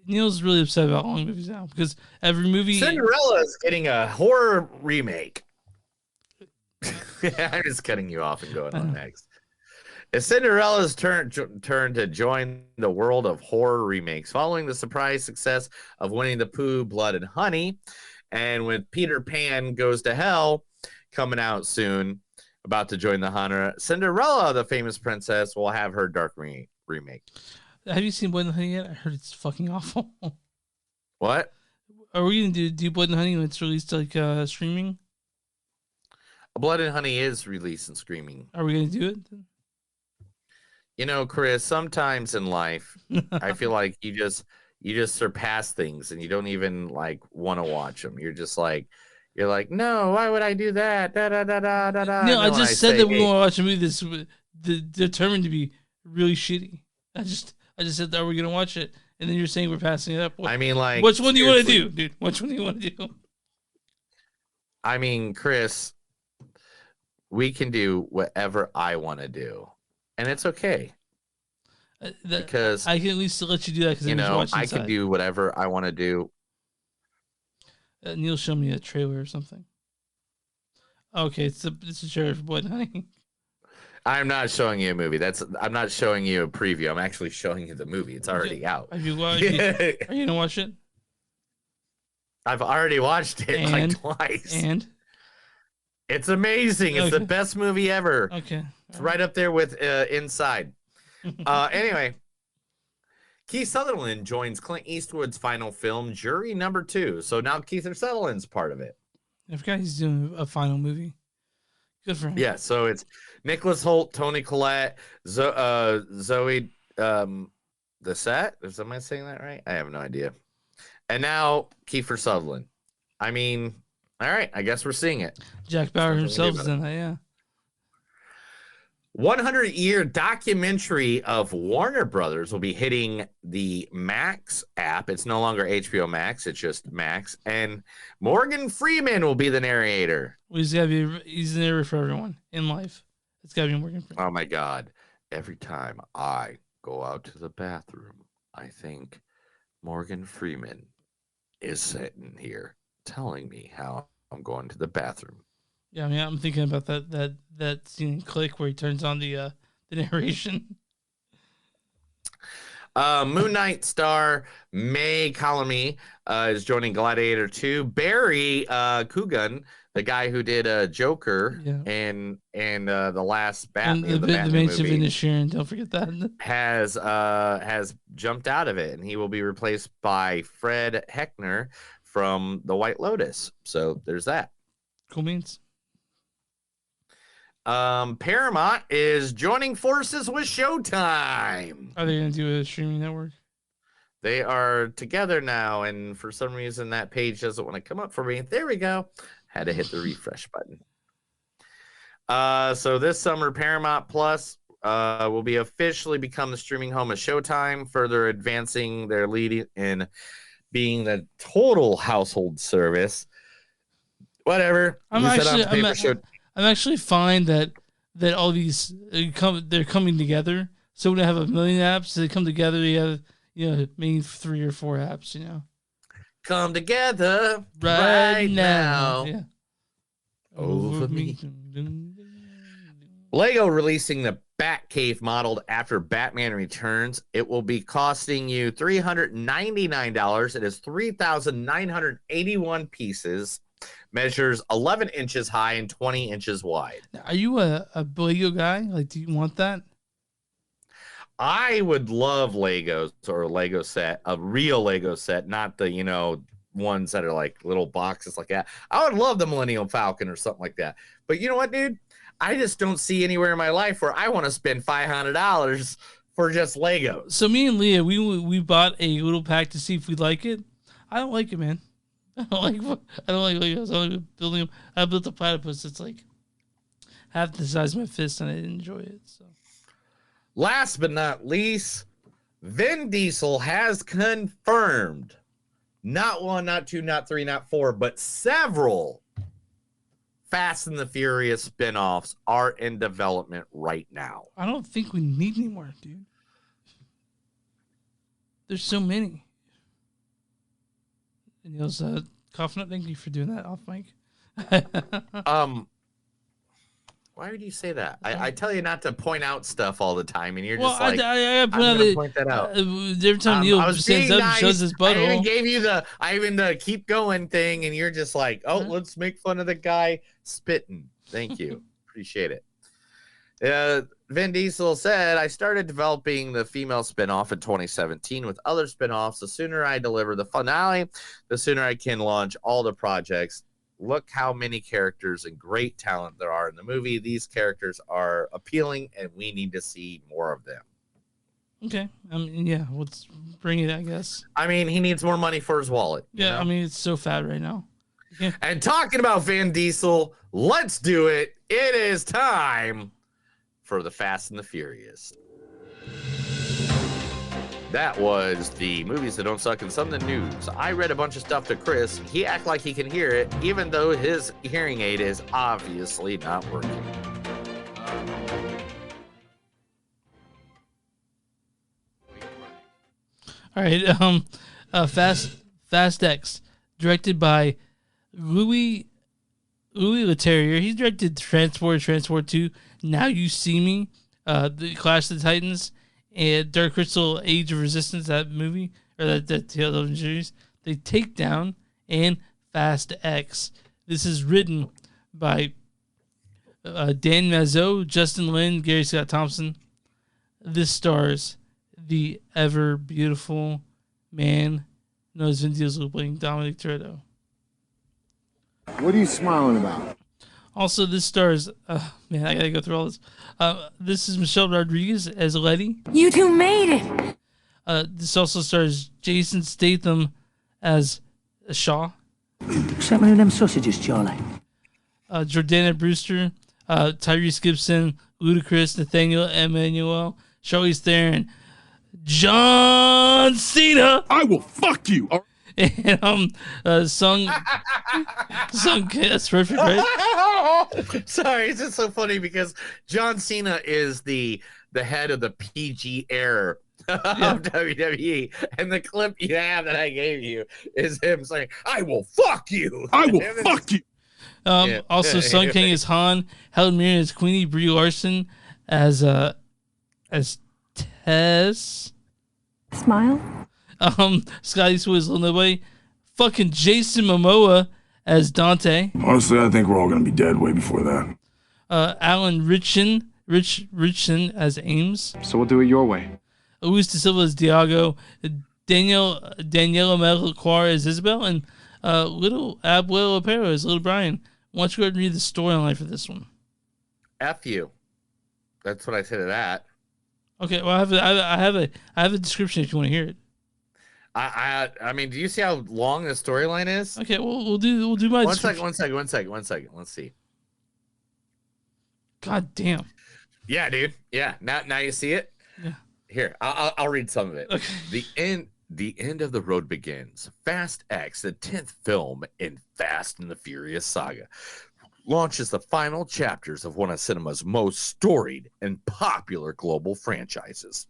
Neil's really upset about long movies now because every movie. Cinderella is getting a horror remake. I'm just cutting you off and going on next. It's Cinderella's turn to join the world of horror remakes following the surprise success of Winnie the Pooh, Blood and Honey, and with Peter Pan Goes to Hell coming out soon. About to join the genre, Cinderella, the famous princess, will have her dark remake. Have you seen Blood and Honey yet? I heard it's fucking awful. What? Are we going to do Blood and Honey when it's released like streaming? Blood and Honey is released in streaming. Are we going to do it? You know, Chris, sometimes in life, I feel like you just surpass things and you don't even like want to watch them. You're like, no, why would I do that? Da, da, da, da, da, da. No, I just said that we want to watch a movie that's determined to be really shitty. I just said that we're gonna watch it, and then you're saying we're passing it up. I mean, like, which one do you want to do, dude? Which one do you want to do? I mean, Chris, we can do whatever I want to do, and it's okay. Because I can at least let you do that because I can do whatever I want to do. Neil showed me a trailer or something. Okay, it's a trailer for Blood and Honey. I'm not showing you a movie. I'm not showing you a preview. I'm actually showing you the movie. It's already out. Are you gonna watch it? I've already watched it like twice. And it's amazing. It's the best movie ever. Okay, it's right up there with Inside. Anyway. Keith Sutherland joins Clint Eastwood's final film, Jury Number 2. So now Keith Sutherland's part of it. I forgot he's doing a final movie. Good for him. Yeah, so it's Nicholas Hoult, Toni Collette, Zoe Dessette. Am I saying that right? I have no idea. And now Kiefer Sutherland. I mean, all right, I guess we're seeing it. Jack Bauer himself is in that, yeah. 100-year documentary of Warner Brothers will be hitting the Max app. It's no longer HBO Max. It's just Max. And Morgan Freeman will be the narrator. Well, he's the narrator for everyone in life. It's got to be Morgan Freeman. Oh, my God. Every time I go out to the bathroom, I think Morgan Freeman is sitting here telling me how I'm going to the bathroom. Yeah, I mean, I'm thinking about that scene in Click where he turns on the narration. Moon Knight star May Colamy is joining Gladiator 2. Barry Coogan, the guy who did Joker and the last Batman, the main movie, Sharon, don't forget that, has jumped out of it, and he will be replaced by Fred Heckner from The White Lotus. So there's that. Cool beans. Paramount is joining forces with Showtime. Are they going to do a streaming network? They are together now, and for some reason that page doesn't want to come up for me. There we go. Had to hit the refresh button. So this summer, Paramount Plus will be officially become the streaming home of Showtime, further advancing their lead in being the total household service. Whatever. I'm actually fine that all these they're coming together. So when I have a million apps, they come together. You have maybe 3 or 4 apps. Come together right now. Yeah. Over me. Lego releasing the Batcave modeled after Batman Returns. It will be costing you $399. It is 3,981 pieces. Measures 11 inches high and 20 inches wide. Are you a Lego guy? Like, do you want that? I would love Legos or a Lego set, a real Lego set, not the, ones that are like little boxes like that. I would love the Millennium Falcon or something like that. But you know what, dude? I just don't see anywhere in my life where I want to spend $500 for just Legos. So me and Leah, we bought a little pack to see if we like it. I don't like it, man. I don't like Legos. I don't like building them. I built a platypus that's like half the size of my fist, and I didn't enjoy it. So, last but not least, Vin Diesel has confirmed not 1, not 2, not 3, not 4, but several Fast and the Furious spin-offs are in development right now. I don't think we need any more, dude. There's so many. And Neil's coughing up. Thank you for doing that off mic. Why would you say that? I tell you not to point out stuff all the time, and you're Well, just like, I I'm gonna point that out. Every time Neil stands up and shows his butthole. I even gave you the keep going thing, and you're just like, oh, let's make fun of the guy spitting. Thank you. Appreciate it. Vin Diesel said, I started developing the female spinoff in 2017 with other spinoffs. The sooner I deliver the finale, the sooner I can launch all the projects. Look how many characters and great talent there are in the movie. These characters are appealing, and we need to see more of them. Okay. I mean, yeah, let's bring it, I guess. I mean, he needs more money for his wallet. Yeah, you know? I mean, it's so fat right now. Yeah. And talking about Vin Diesel, let's do it. It is time for the Fast and the Furious. That was the movies that don't suck and some of the news. I read a bunch of stuff to Chris. He acted like he can hear it, even though his hearing aid is obviously not working. All right. Fast X, directed by Louis Leterrier. He directed Transport 2, Now You See Me, the Clash of the Titans, and Dark Crystal: Age of Resistance. That movie or that television series. They Take Down and Fast X. This is written by Dan Mazeau, Justin Lin, Gary Scott Thompson. This stars the ever beautiful man known as Vin Diesel playing Dominic Toretto. What are you smiling about? Also, this stars, man, I gotta go through all this. This is Michelle Rodriguez as Letty. You two made it. This also stars Jason Statham as Shaw. Set one of them sausages, Charlie. Jordana Brewster, Tyrese Gibson, Ludacris, Nathaniel Emmanuel, Charlize Theron, John Cena. I will fuck you. And Sung, that's perfect, right? Sorry, it's just so funny because John Cena is the head of the PG era of WWE, and the clip you have that I gave you is him saying, "I will fuck you. I will fuck you." Also, Sung Kang is Han, Helen Mirren is Queenie, Brie Larson as Tess. Smile. Scotty Swiss, Little Nobody. Fucking Jason Momoa as Dante. Honestly, I think we're all gonna be dead way before that. Alan Richson as Ames. So we'll do it your way. Luis de Silva as Diago. Daniela Melchior as Isabel, and little Abuelo Pero as Little Brian. Why don't you go ahead and read the storyline for this one? F you. That's what I said to that. Okay, well I have a description if you want to hear it. I mean, do you see how long the storyline is? Okay, well we'll do my one second. Let's see. God damn. Yeah, dude. Yeah. Now you see it? Yeah. Here, I'll read some of it. Okay. The end of the road begins. Fast X, the 10th film in Fast and the Furious saga, launches the final chapters of one of cinema's most storied and popular global franchises.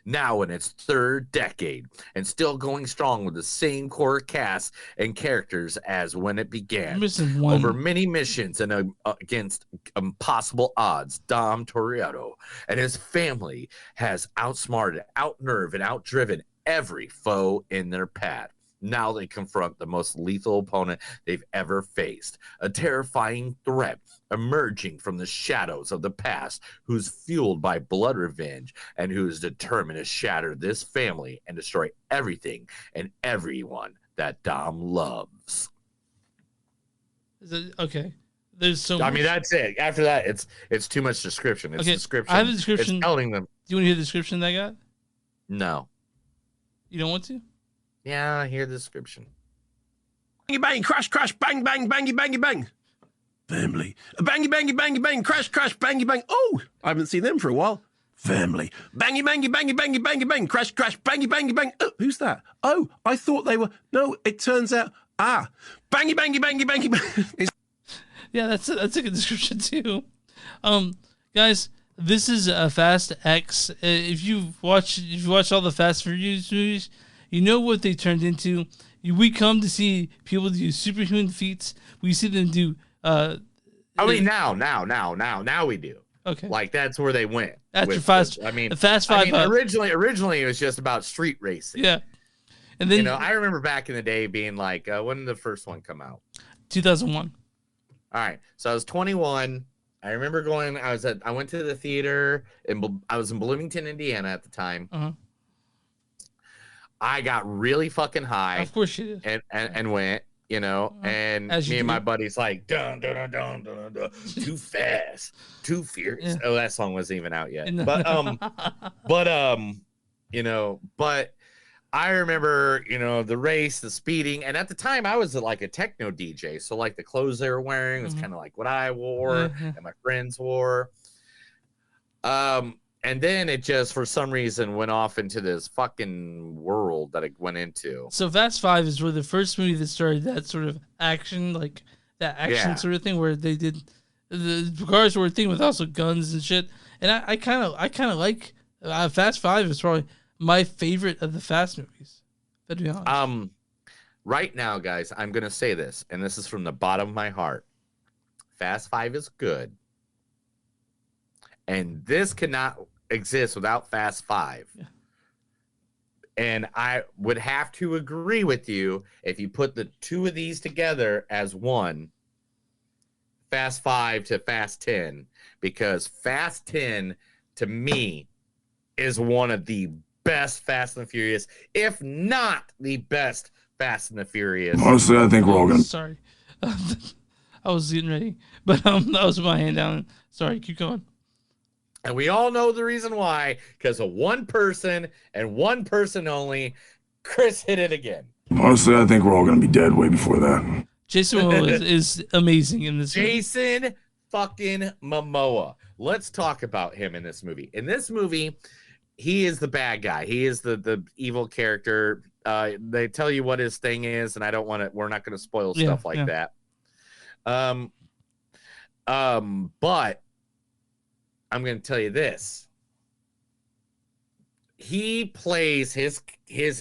Now in its third decade and still going strong with the same core cast and characters as when it began. Missing one. Over many missions and against impossible odds, Dom Toretto and his family has outsmarted, outnerved, and outdriven every foe in their path. Now they confront the most lethal opponent they've ever faced, a terrifying threat emerging from the shadows of the past, who's fueled by blood revenge and who is determined to shatter this family and destroy everything and everyone that Dom loves. Is it, okay. There's so I much. mean, that's it. After that, it's too much description. It's Okay, description. I have a description. It's telling them. Do you want to hear the description that I got? No. You don't want to? Yeah, I hear the description. Bangy bang, crash, crash, bang, bang, bangy, bangy, bang. Family. Bangy, bangy, bangy, bang, crash, crash, bangy, bang. Oh, I haven't seen them for a while. Family. Bangy, bangy, bangy, bangy, bangy, bang, crash, crash, bangy, bangy, bang. Oh, who's that? Oh, I thought they were. No, it turns out. Bangy, bangy, bangy, bangy, bang. Yeah, that's a good description too. Guys, this is a Fast X. If you've watched all the Fast Furious movies, you know what they turned into. We come to see people do superhuman feats. We see them do. I mean, now we do. Okay, like that's where they went. After Fast, I mean, the Fast Five. Originally, it was just about street racing. Yeah, and then I remember back in the day being like, when did the first one come out? 2001. All right, so I was 21. I remember going. I went to the theater, and I was in Bloomington, Indiana at the time. Uh-huh. I got really fucking high. Of course you did. And went, and me and my buddies like, dun, dun, dun, dun, dun, dun, too fast, too furious. Yeah. Oh, that song wasn't even out yet. But I remember, the race, the speeding, and at the time I was like a techno DJ, so like the clothes they were wearing was kind of like what I wore and my friends wore. And then it just, for some reason, went off into this fucking world that it went into. So Fast 5 is really the first movie that started that sort of action, like that action sort of thing, where they did the cars were a thing with also guns and shit. And I kind of like Fast 5 is probably my favorite of the Fast movies. To be honest. Right now, guys, I'm gonna say this, and this is from the bottom of my heart. Fast 5 is good. And this cannot exist without Fast 5. Yeah. And I would have to agree with you if you put the two of these together as one, Fast 5 to Fast 10, because Fast 10 to me is one of the best Fast and the Furious, if not the best Fast and the Furious. Honestly, I think we're all gonna. Sorry, I was getting ready, but that was my hand down. Sorry, keep going. And we all know the reason why, because of one person and one person only. Chris hit it again. Honestly, I think we're all gonna be dead way before that. Jason Momoa is amazing in this movie. Jason fucking Momoa. Let's talk about him in this movie. In this movie, he is the bad guy. He is the evil character. They tell you what his thing is, and we're not gonna spoil stuff like that. But I'm going to tell you this. He plays his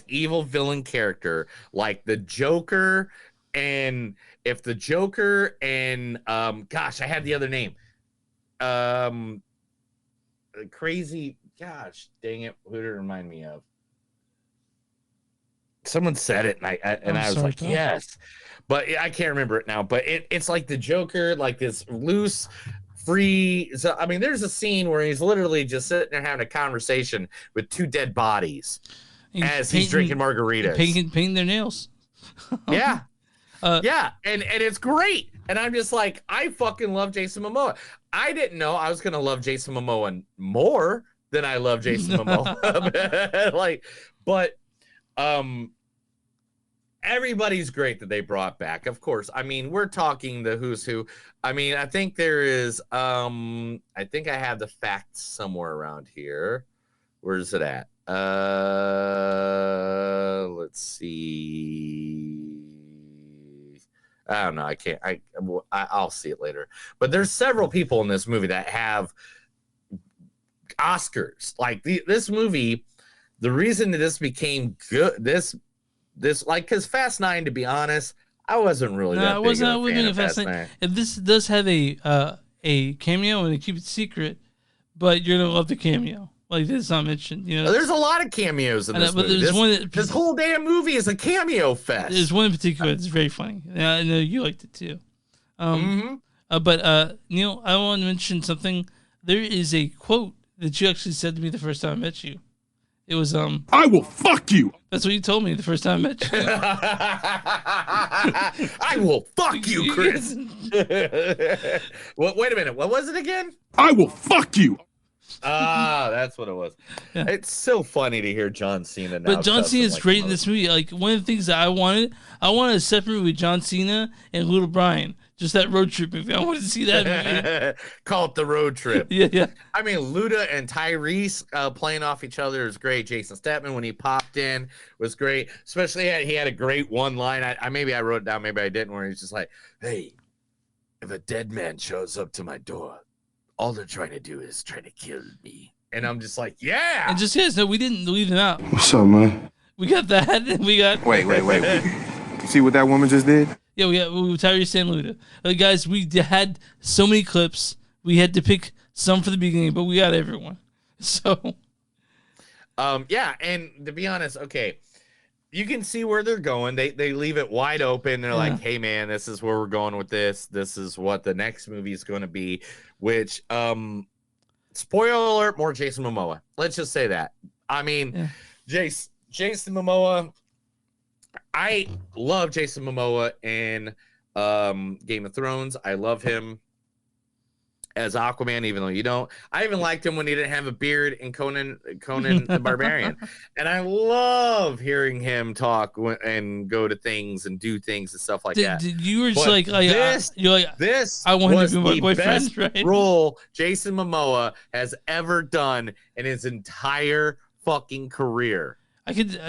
evil villain character like the Joker, and if the Joker and gosh, I had the other name. Crazy, gosh, dang it, who did it remind me of? Someone said it, and I was like, Tom. Yes, but I can't remember it now. But it's like the Joker, like this loose, free. So I mean, there's a scene where he's literally just sitting there having a conversation with two dead bodies he's drinking margaritas, painting their nails. Yeah, yeah, and it's great. And I'm just like, I fucking love Jason Momoa. I didn't know I was gonna love Jason Momoa more than I love Jason Momoa. But everybody's great that they brought back. Of course, I mean, we're talking the who's who. I mean, I think there is. I think I have the facts somewhere around here. Where is it at? Let's see. I don't know. I can't. I'll see it later. But there's several people in this movie that have Oscars. Like this movie, the reason that this became good, this like, because Fast 9, to be honest, I wasn't really that big of a fan of Fast 9. If this does have a cameo and they keep it secret, but you're gonna love the cameo. Like this is not mentioned, There's a lot of cameos in this movie. This whole damn movie is a cameo fest. There's one in particular that's very funny. I know you liked it too. But Neil, I want to mention something. There is a quote that you actually said to me the first time I met you. It was I will fuck you. That's what you told me the first time I met you. I will fuck you, Chris. Well, wait a minute. What was it again? I will fuck you. That's what it was. Yeah. It's so funny to hear John Cena now. But John Cena is like great in this movie. Like, one of the things that I wanted a separate movie with John Cena and Little Brian. Just that road trip movie. I wanted to see that movie. Call it The Road Trip. Yeah. I mean, Luda and Tyrese playing off each other is great. Jason Statham, when he popped in, was great. Especially, he had a great one line. Maybe I wrote it down, maybe I didn't, where he's just like, hey, if a dead man shows up to my door, all they're trying to do is try to kill me. And I'm just like, yeah. And just no, we didn't leave them out. What's up, man? We got that, and we got. Wait. See what that woman just did? Yeah, we Tyrese and Luda. Guys, we had so many clips. We had to pick some for the beginning, but we got everyone. So, yeah, and to be honest, okay, you can see where they're going. They leave it wide open. They're like, hey man, this is where we're going with this. This is what the next movie is going to be. Which, spoiler alert, more Jason Momoa. Let's just say that. I mean, Jason Momoa. I love Jason Momoa in Game of Thrones. I love him as Aquaman, even though you don't. I even liked him when he didn't have a beard in Conan the Barbarian. And I love hearing him talk and go to things and do things and stuff like that. You were just like you're like, this I want was to be my the boyfriend, best right? role Jason Momoa has ever done in his entire fucking career.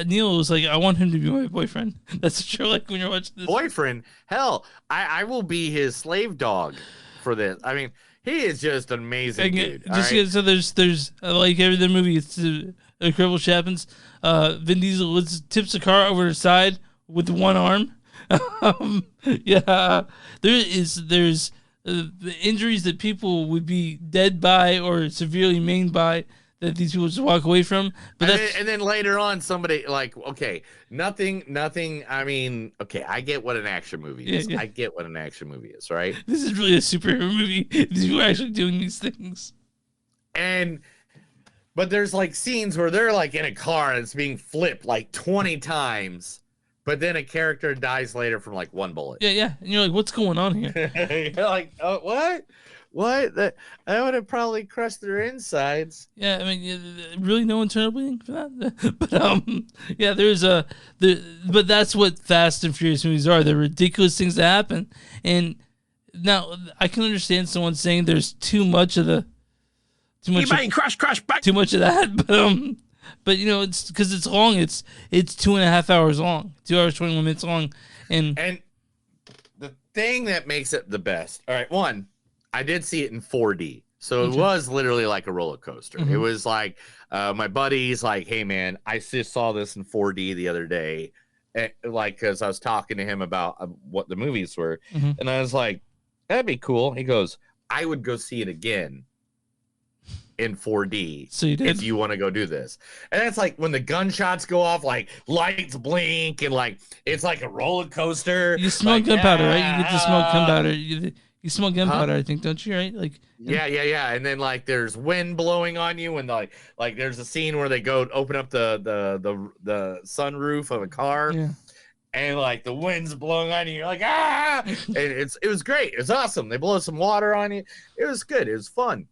Neil was like, I want him to be my boyfriend. That's the show. Like when you're watching this. Boyfriend? Hell, I will be his slave dog for this. I mean, he is just an amazing dude. So there's like every other movie, it's incredible shit happens. Vin Diesel tips the car over the side with one arm. There's the injuries that people would be dead by or severely maimed by, that these people just walk away from. But and then later on, somebody like, okay, nothing. I mean, okay, I get what an action movie is. Yeah. I get what an action movie is, right? This is really a superhero movie. These people are actually doing these things. But there's like scenes where they're like in a car and it's being flipped like 20 times, but then a character dies later from like one bullet. Yeah. And you're like, what's going on here? You're like, oh, what? What? That would have probably crushed their insides. Yeah, I mean, really, no one turned up bleeding for that. But yeah, but that's what Fast and Furious movies are. They're ridiculous things that happen. And now I can understand someone saying there's too much of that. But you know, it's because it's long. It's 2.5 hours long. 2 hours 21 minutes long. And the thing that makes it the best. All right, one. I did see it in 4D. So it was literally like a roller coaster. Mm-hmm. It was like my buddy's like, hey, man, I just saw this in 4D the other day. Like, because I was talking to him about what the movies were. Mm-hmm. And I was like, that'd be cool. He goes, I would go see it again in 4D. So you did? If you want to go do this. And that's like when the gunshots go off, like lights blink and like it's like a roller coaster. You smell like, gunpowder, right? You get to smell gunpowder. You smell gunpowder, I think, don't you? Right? Like yeah. And then like there's wind blowing on you, and like there's a scene where they go open up the sunroof of a car, and like the wind's blowing on you. You're like ah, and it was great. It was awesome. They blow some water on you. It was good. It was fun.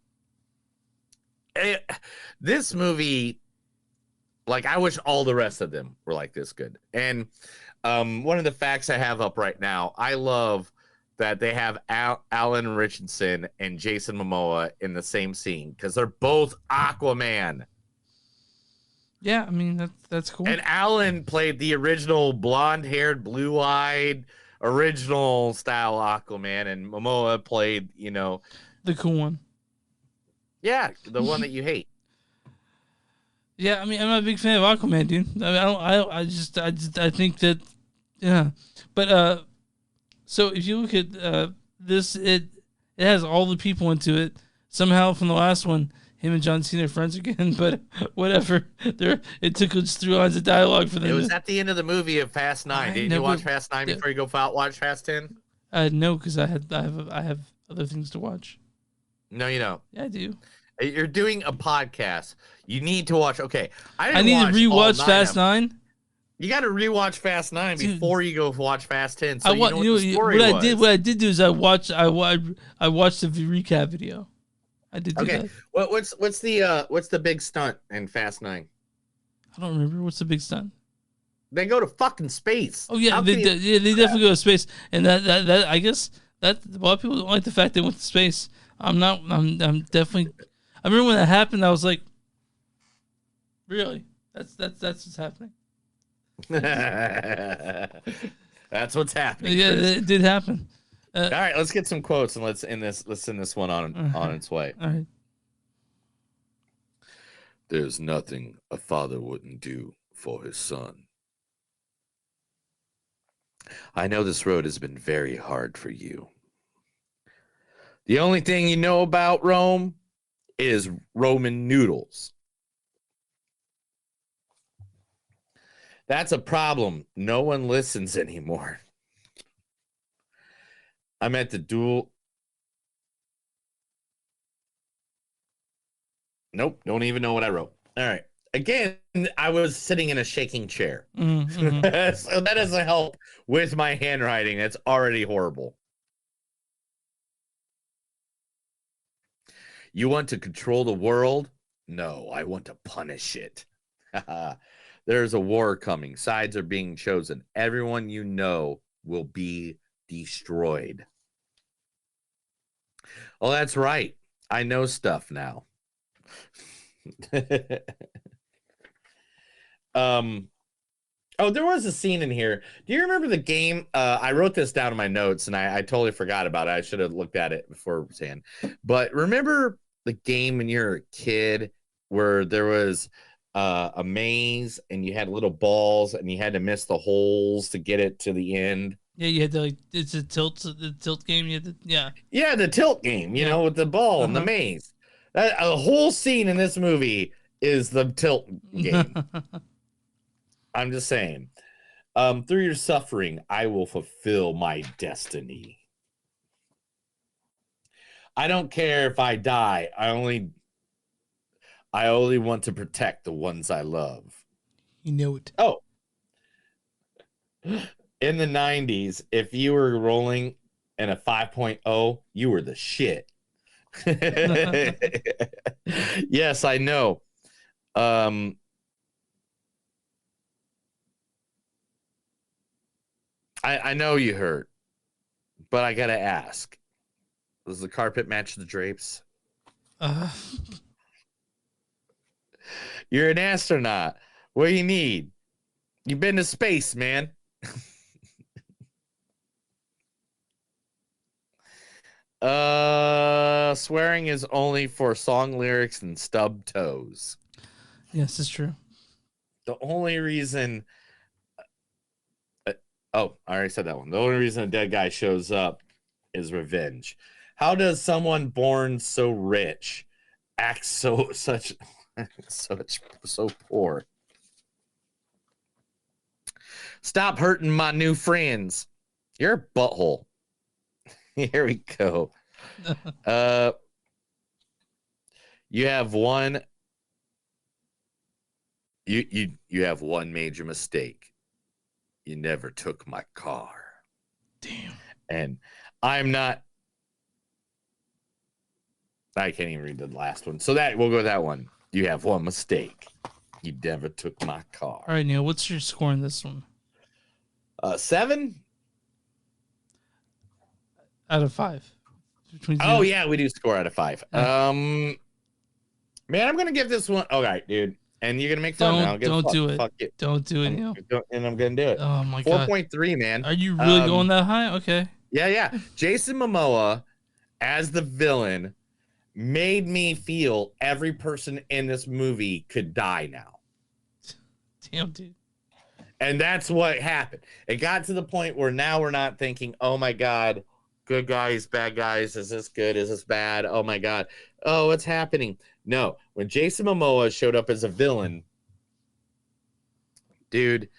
This movie, like I wish all the rest of them were like this good. And one of the facts I have up right now, I love that they have Alan Richardson and Jason Momoa in the same scene because they're both Aquaman. Yeah, I mean that's cool. And Alan played the original blonde-haired, blue-eyed, original style Aquaman, and Momoa played, you know, the cool one. Yeah, the one that you hate. Yeah, I mean I'm not a big fan of Aquaman, dude. I think that yeah, but so if you look at this, it has all the people into it. Somehow from the last one, him and John Cena are friends again, but whatever. It took us 3 lines of dialogue for them. It was at the end of the movie of Fast 9. Didn't you watch Fast 9 before you go watch Fast 10? No, because I have other things to watch. No, you don't. Yeah, I do. You're doing a podcast. You need to watch. Okay, I need to rewatch Fast 9. You got to rewatch Fast 9 before you go watch Fast 10. So what I did do is I watched the recap video. I did do that. What's the big stunt in Fast 9? I don't remember. What's the big stunt? They go to fucking space. Oh yeah, they definitely go to space, and that I guess that a lot of people don't like the fact they went to space. I'm definitely. I remember when that happened, I was like, really? That's what's happening. That's what's happening. Yeah, it did happen. All right, let's get some quotes and let's send this one on its way. All right. There's nothing a father wouldn't do for his son. I know this road has been very hard for you. The only thing you know about Rome is Roman noodles. That's a problem. No one listens anymore. I'm at the duel. Nope, don't even know what I wrote. All right. Again, I was sitting in a shaking chair. Mm-hmm. So that doesn't help with my handwriting. It's already horrible. You want to control the world? No, I want to punish it. There's a war coming. Sides are being chosen. Everyone you know will be destroyed. Oh, that's right. I know stuff now. There was a scene in here. Do you remember the game? I wrote this down in my notes and I totally forgot about it. I should have looked at it before saying. But remember the game when you were a kid where there was a maze and you had little balls and you had to miss the holes to get it to the end? Yeah, you had to it's the tilt game. You had to, yeah, the tilt game, you know, with the ball and the maze. A whole scene in this movie is the tilt game. I'm just saying. Through your suffering, I will fulfill my destiny. I don't care if I die. I only want to protect the ones I love. You know it. Oh. In the 90s, if you were rolling in a 5.0, you were the shit. Yes, I know. I know you hurt, but I gotta ask: does the carpet match the drapes? You're an astronaut. What do you need? You've been to space, man. Swearing is only for song lyrics and stub toes. Yes, it's true. The only reason I already said that one. The only reason a dead guy shows up is revenge. How does someone born so rich act so poor? Stop hurting my new friends. You're a butthole. Here we go. You have one. You have one major mistake. You never took my car. Damn. And I'm not. I can't even read the last one. So that we'll go with that one. You have one mistake. You never took my car. All right, Neil. What's your score in this one? 7 out of 5. Oh yeah, we do score out of 5. Man, I'm gonna give this one. All right, dude. And you're gonna make fun now. Don't do it. Fuck it. Don't do it, Neil. And I'm gonna do it. Oh my god. 4.3, man. Are you really going that high? Okay. Yeah. Jason Momoa as the villain made me feel every person in this movie could die now. Damn, dude. And that's what happened. It got to the point where now we're not thinking, oh my God, good guys, bad guys. Is this good? Is this bad? Oh my God. Oh, what's happening? No. When Jason Momoa showed up as a villain, dude,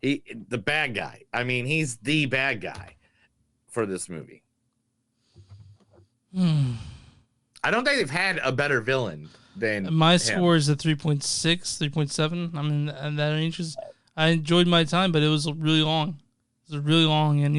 the bad guy. I mean, he's the bad guy for this movie. I don't think they've had a better villain than My him. score is a 3.6, 3.7. I'm in that range. I enjoyed my time, but it was really long. It was really long, and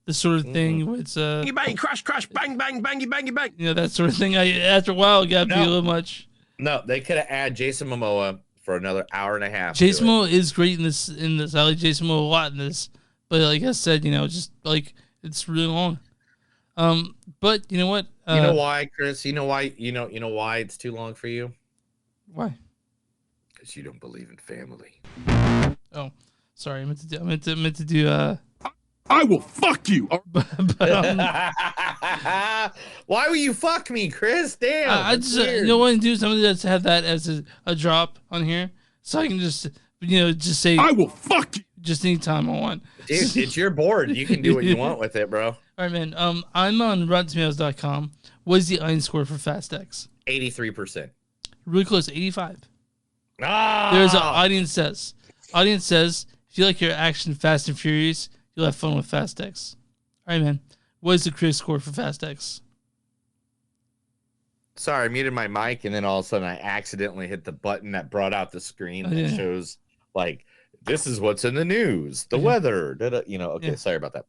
the sort of thing with Bang, bang, crash, crash, bang, bang, bangy, bangy, bang. that sort of thing. After a while, it got to be a little much. No, they could have added Jason Momoa for another hour and a half. Jason Momoa is great in this. I like Jason Momoa a lot in this, but like I said, just like it's really long. But you know what? You know why, Chris? You know why? You know why it's too long for you? Why? Because you don't believe in family. Oh, sorry. I meant to do. I will fuck you. But, why will you fuck me, Chris? Damn. I just what I do something that's have that as a drop on here, so I can just just say I will fuck you. Just anytime I want. Dude, it's your board. You can do what you want with it, bro. All right, man. I'm on RottenTomatoes.com. What is the audience score for Fast X? 83%. Really close, 85. Ah! There's an audience says. Audience says, if you like your action Fast and Furious, you'll have fun with Fast X. All right, man. What is the critic score for Fast X? Sorry, I muted my mic, and then all of a sudden I accidentally hit the button that brought out the screen that shows, like, this is what's in the news, the weather. Okay, sorry about that.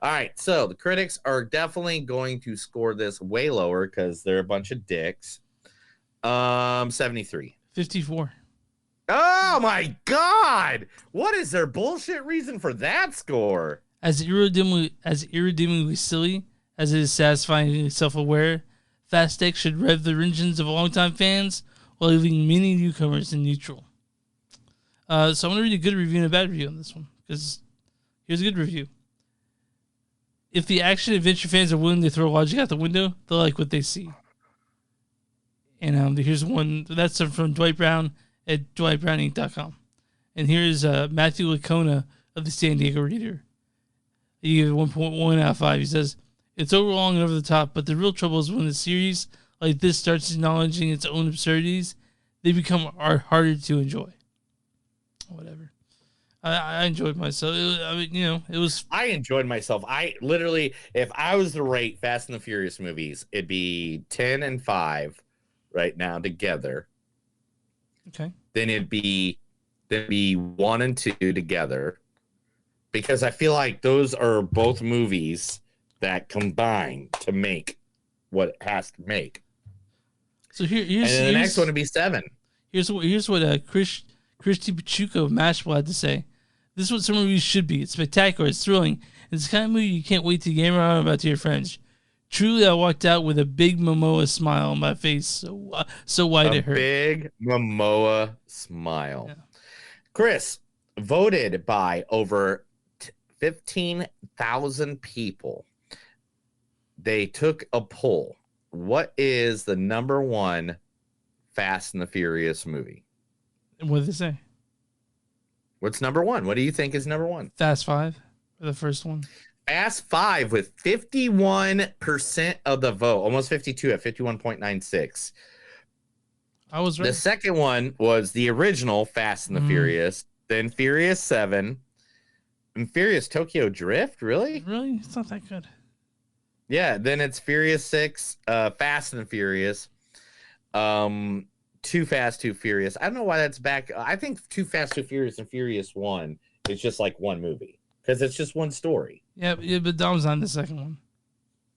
All right, so the critics are definitely going to score this way lower because they're a bunch of dicks. 73. 54. Oh my God! What is their bullshit reason for that score? As irredeemably silly as it is satisfyingly self-aware, Fast X should rev the engines of longtime fans while leaving many newcomers in neutral. So I'm going to read a good review and a bad review on this one, because here's a good review. If the action-adventure fans are willing to throw logic out the window, they'll like what they see. And here's one. That's from Dwight Brown at dwightbrowninc.com. And here's Matthew Lacona of the San Diego Reader. He gave it 1.1 out of 5. He says, it's overlong and over the top, but the real trouble is when a series like this starts acknowledging its own absurdities, they become harder to enjoy. Whatever. I enjoyed myself. It was. I enjoyed myself. I literally, if I was to rate Fast and the Furious movies, it'd be 10 and 5 right now together. Okay. Then it'd be 1 and 2 together, because I feel like those are both movies that combine to make what it has to make. So here's the next one would be 7. Here's what Christy Pachuco of Mashable had to say. This is what some movies should be. It's spectacular. It's thrilling. It's the kind of movie you can't wait to game around about to your friends. Truly, I walked out with a big Momoa smile on my face, so wide it hurt. A big Momoa smile. Yeah. Chris, voted by over 15,000 people. They took a poll. What is the number 1 Fast and the Furious movie? What did they say? What's number 1? What do you think is number 1? Fast 5, or the first one. Fast 5 with 51% of the vote, almost 52 at 51.96. I was right. The second one was the original Fast and the Furious, then Furious 7, and Furious Tokyo Drift. Really? Really? It's not that good. Yeah, then it's Furious 6, Fast and the Furious, Too Fast, Too Furious. I don't know why that's back. I think Too Fast, Too Furious and Furious 1 is just like one movie, because it's just one story. Yeah, but Dom's not in the second one.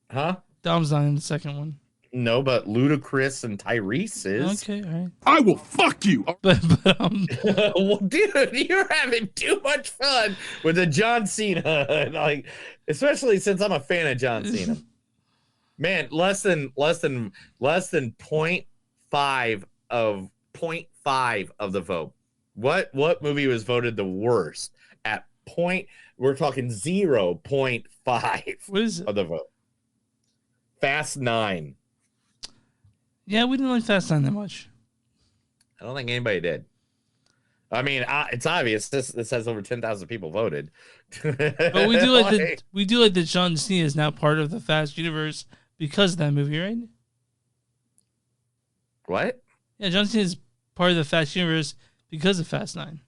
Huh? Dom's not in the second one. No, but Ludacris and Tyrese is. Okay, all right. I will fuck you. But well, dude, you're having too much fun with the John Cena, like, especially since I'm a fan of John Cena. Man, less than 0.5 of 0.5 of the vote. What movie was voted the worst at point? We're talking 0.5. What is it? Of the vote? Fast 9. Yeah, we didn't like Fast 9 that much. I don't think anybody did. I mean, it's obvious. This has over 10,000 people voted. But we do like that John Cena is now part of the Fast universe because of that movie, right? What? Yeah, John Cena is part of the Fast universe because of Fast 9.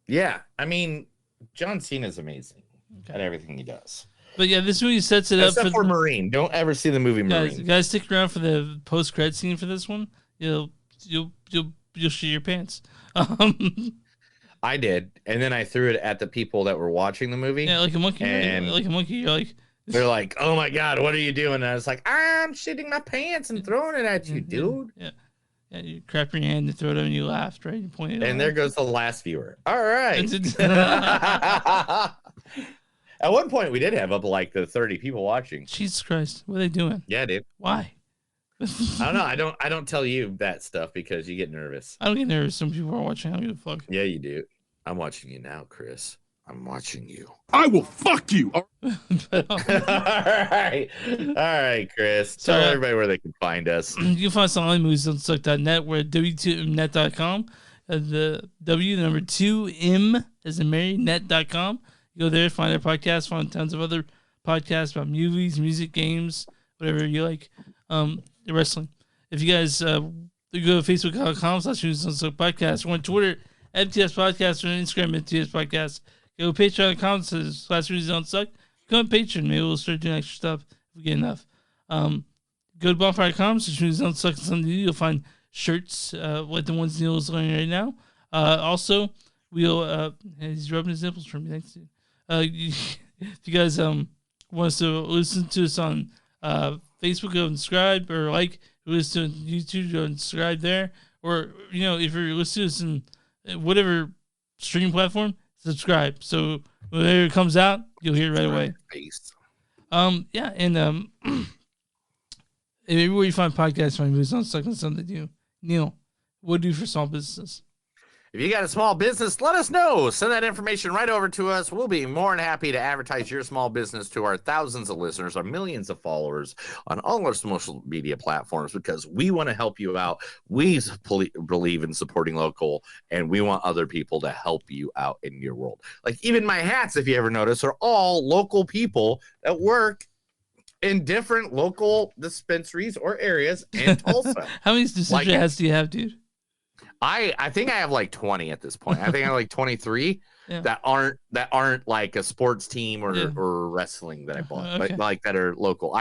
Yeah, I mean, John Cena's amazing at everything he does. But yeah, this movie sets it Except up for Marine. Don't ever see the movie Marine. Guys, stick around for the post-credit scene for this one. You'll shit your pants. I did, and then I threw it at the people that were watching the movie. Yeah, like a monkey. And like a monkey. You're like, they're like, "Oh my god, what are you doing?" And I was like, "I'm shitting my pants and throwing it at you, dude." Yeah. Yeah, you crap your hand and throw it up and you laughed, right? You pointed. And there goes the last viewer. All right. At one point, we did have up like the 30 people watching. Jesus Christ, what are they doing? Yeah, dude. Why? I don't know. I don't tell you that stuff because you get nervous. I don't get nervous. Some people are watching. I don't give a fuck. Yeah, you do. I'm watching you now, Chris. I'm watching you. I will fuck you. All right, Chris. Tell everybody where they can find us. You can find us on moviesdon'tsuck.net. We're at w2mnet.com. The W number 2M as in Mary net.com. You go there, find our podcast, find tons of other podcasts about movies, music, games, whatever you like. Wrestling. If you guys you go to facebook.com/moviesdon'tsuck podcast. We're on Twitter at MTS Podcast, or on Instagram at MTS Podcast. Go to patreon.com/moviesdon'tsuck. Go on Patreon. Maybe we'll start doing extra stuff if we get enough. Go to bonfire.com/moviesdon'tsuck. Something to do. You'll find shirts like the ones Neil is wearing right now. Also, we'll he's rubbing his nipples for me. Thanks, dude. If you guys want us to listen to us on Facebook, go and subscribe, or like. If you listen to YouTube, go and subscribe there. Or if you're listening to us in whatever streaming platform, subscribe. So whenever it comes out, you'll hear it right away. Yeah, and everywhere you find podcasts, find movies on Stuck on Something to Do. Neil, what do you do for small businesses? If you got a small business, let us know. Send that information right over to us. We'll be more than happy to advertise your small business to our thousands of listeners, our millions of followers on all our social media platforms, because we want to help you out. We believe in supporting local, and we want other people to help you out in your world. Like even my hats, if you ever notice, are all local people that work in different local dispensaries or areas in Tulsa. How many dispensary hats do you have, dude? I think I have like 20 at this point. I think I have like 23 that aren't like a sports team or wrestling that I bought, but like that are local.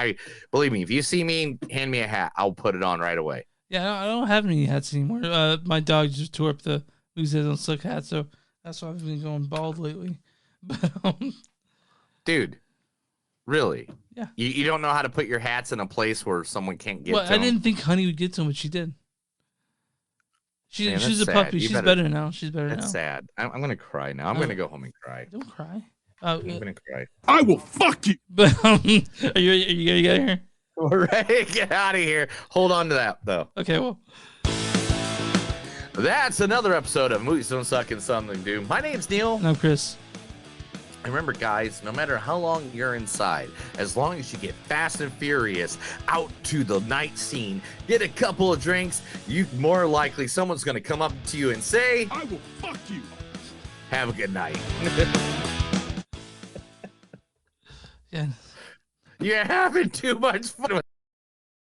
Believe me, if you see me, hand me a hat, I'll put it on right away. Yeah, I don't have any hats anymore. My dog just tore up the Movies on Slick hat, so that's why I've been going bald lately. But, dude, really? Yeah. You don't know how to put your hats in a place where someone can't get to them? I didn't think Honey would get to them, but she did. Man, she's a puppy. She's better now. She's better now. That's sad. I'm gonna cry now. I'm gonna go home and cry. Don't cry. I'm gonna cry. I will fuck you. But are you gonna get here? All right, get out of here. Hold on to that though. Okay, well. That's another episode of Movies Don't Suck and Something Do. My name's Neil. And I'm Chris. And remember, guys, no matter how long you're inside, as long as you get fast and furious out to the night scene, get a couple of drinks, you more likely someone's going to come up to you and say, I will fuck you. Have a good night. Yeah. You're having too much fun with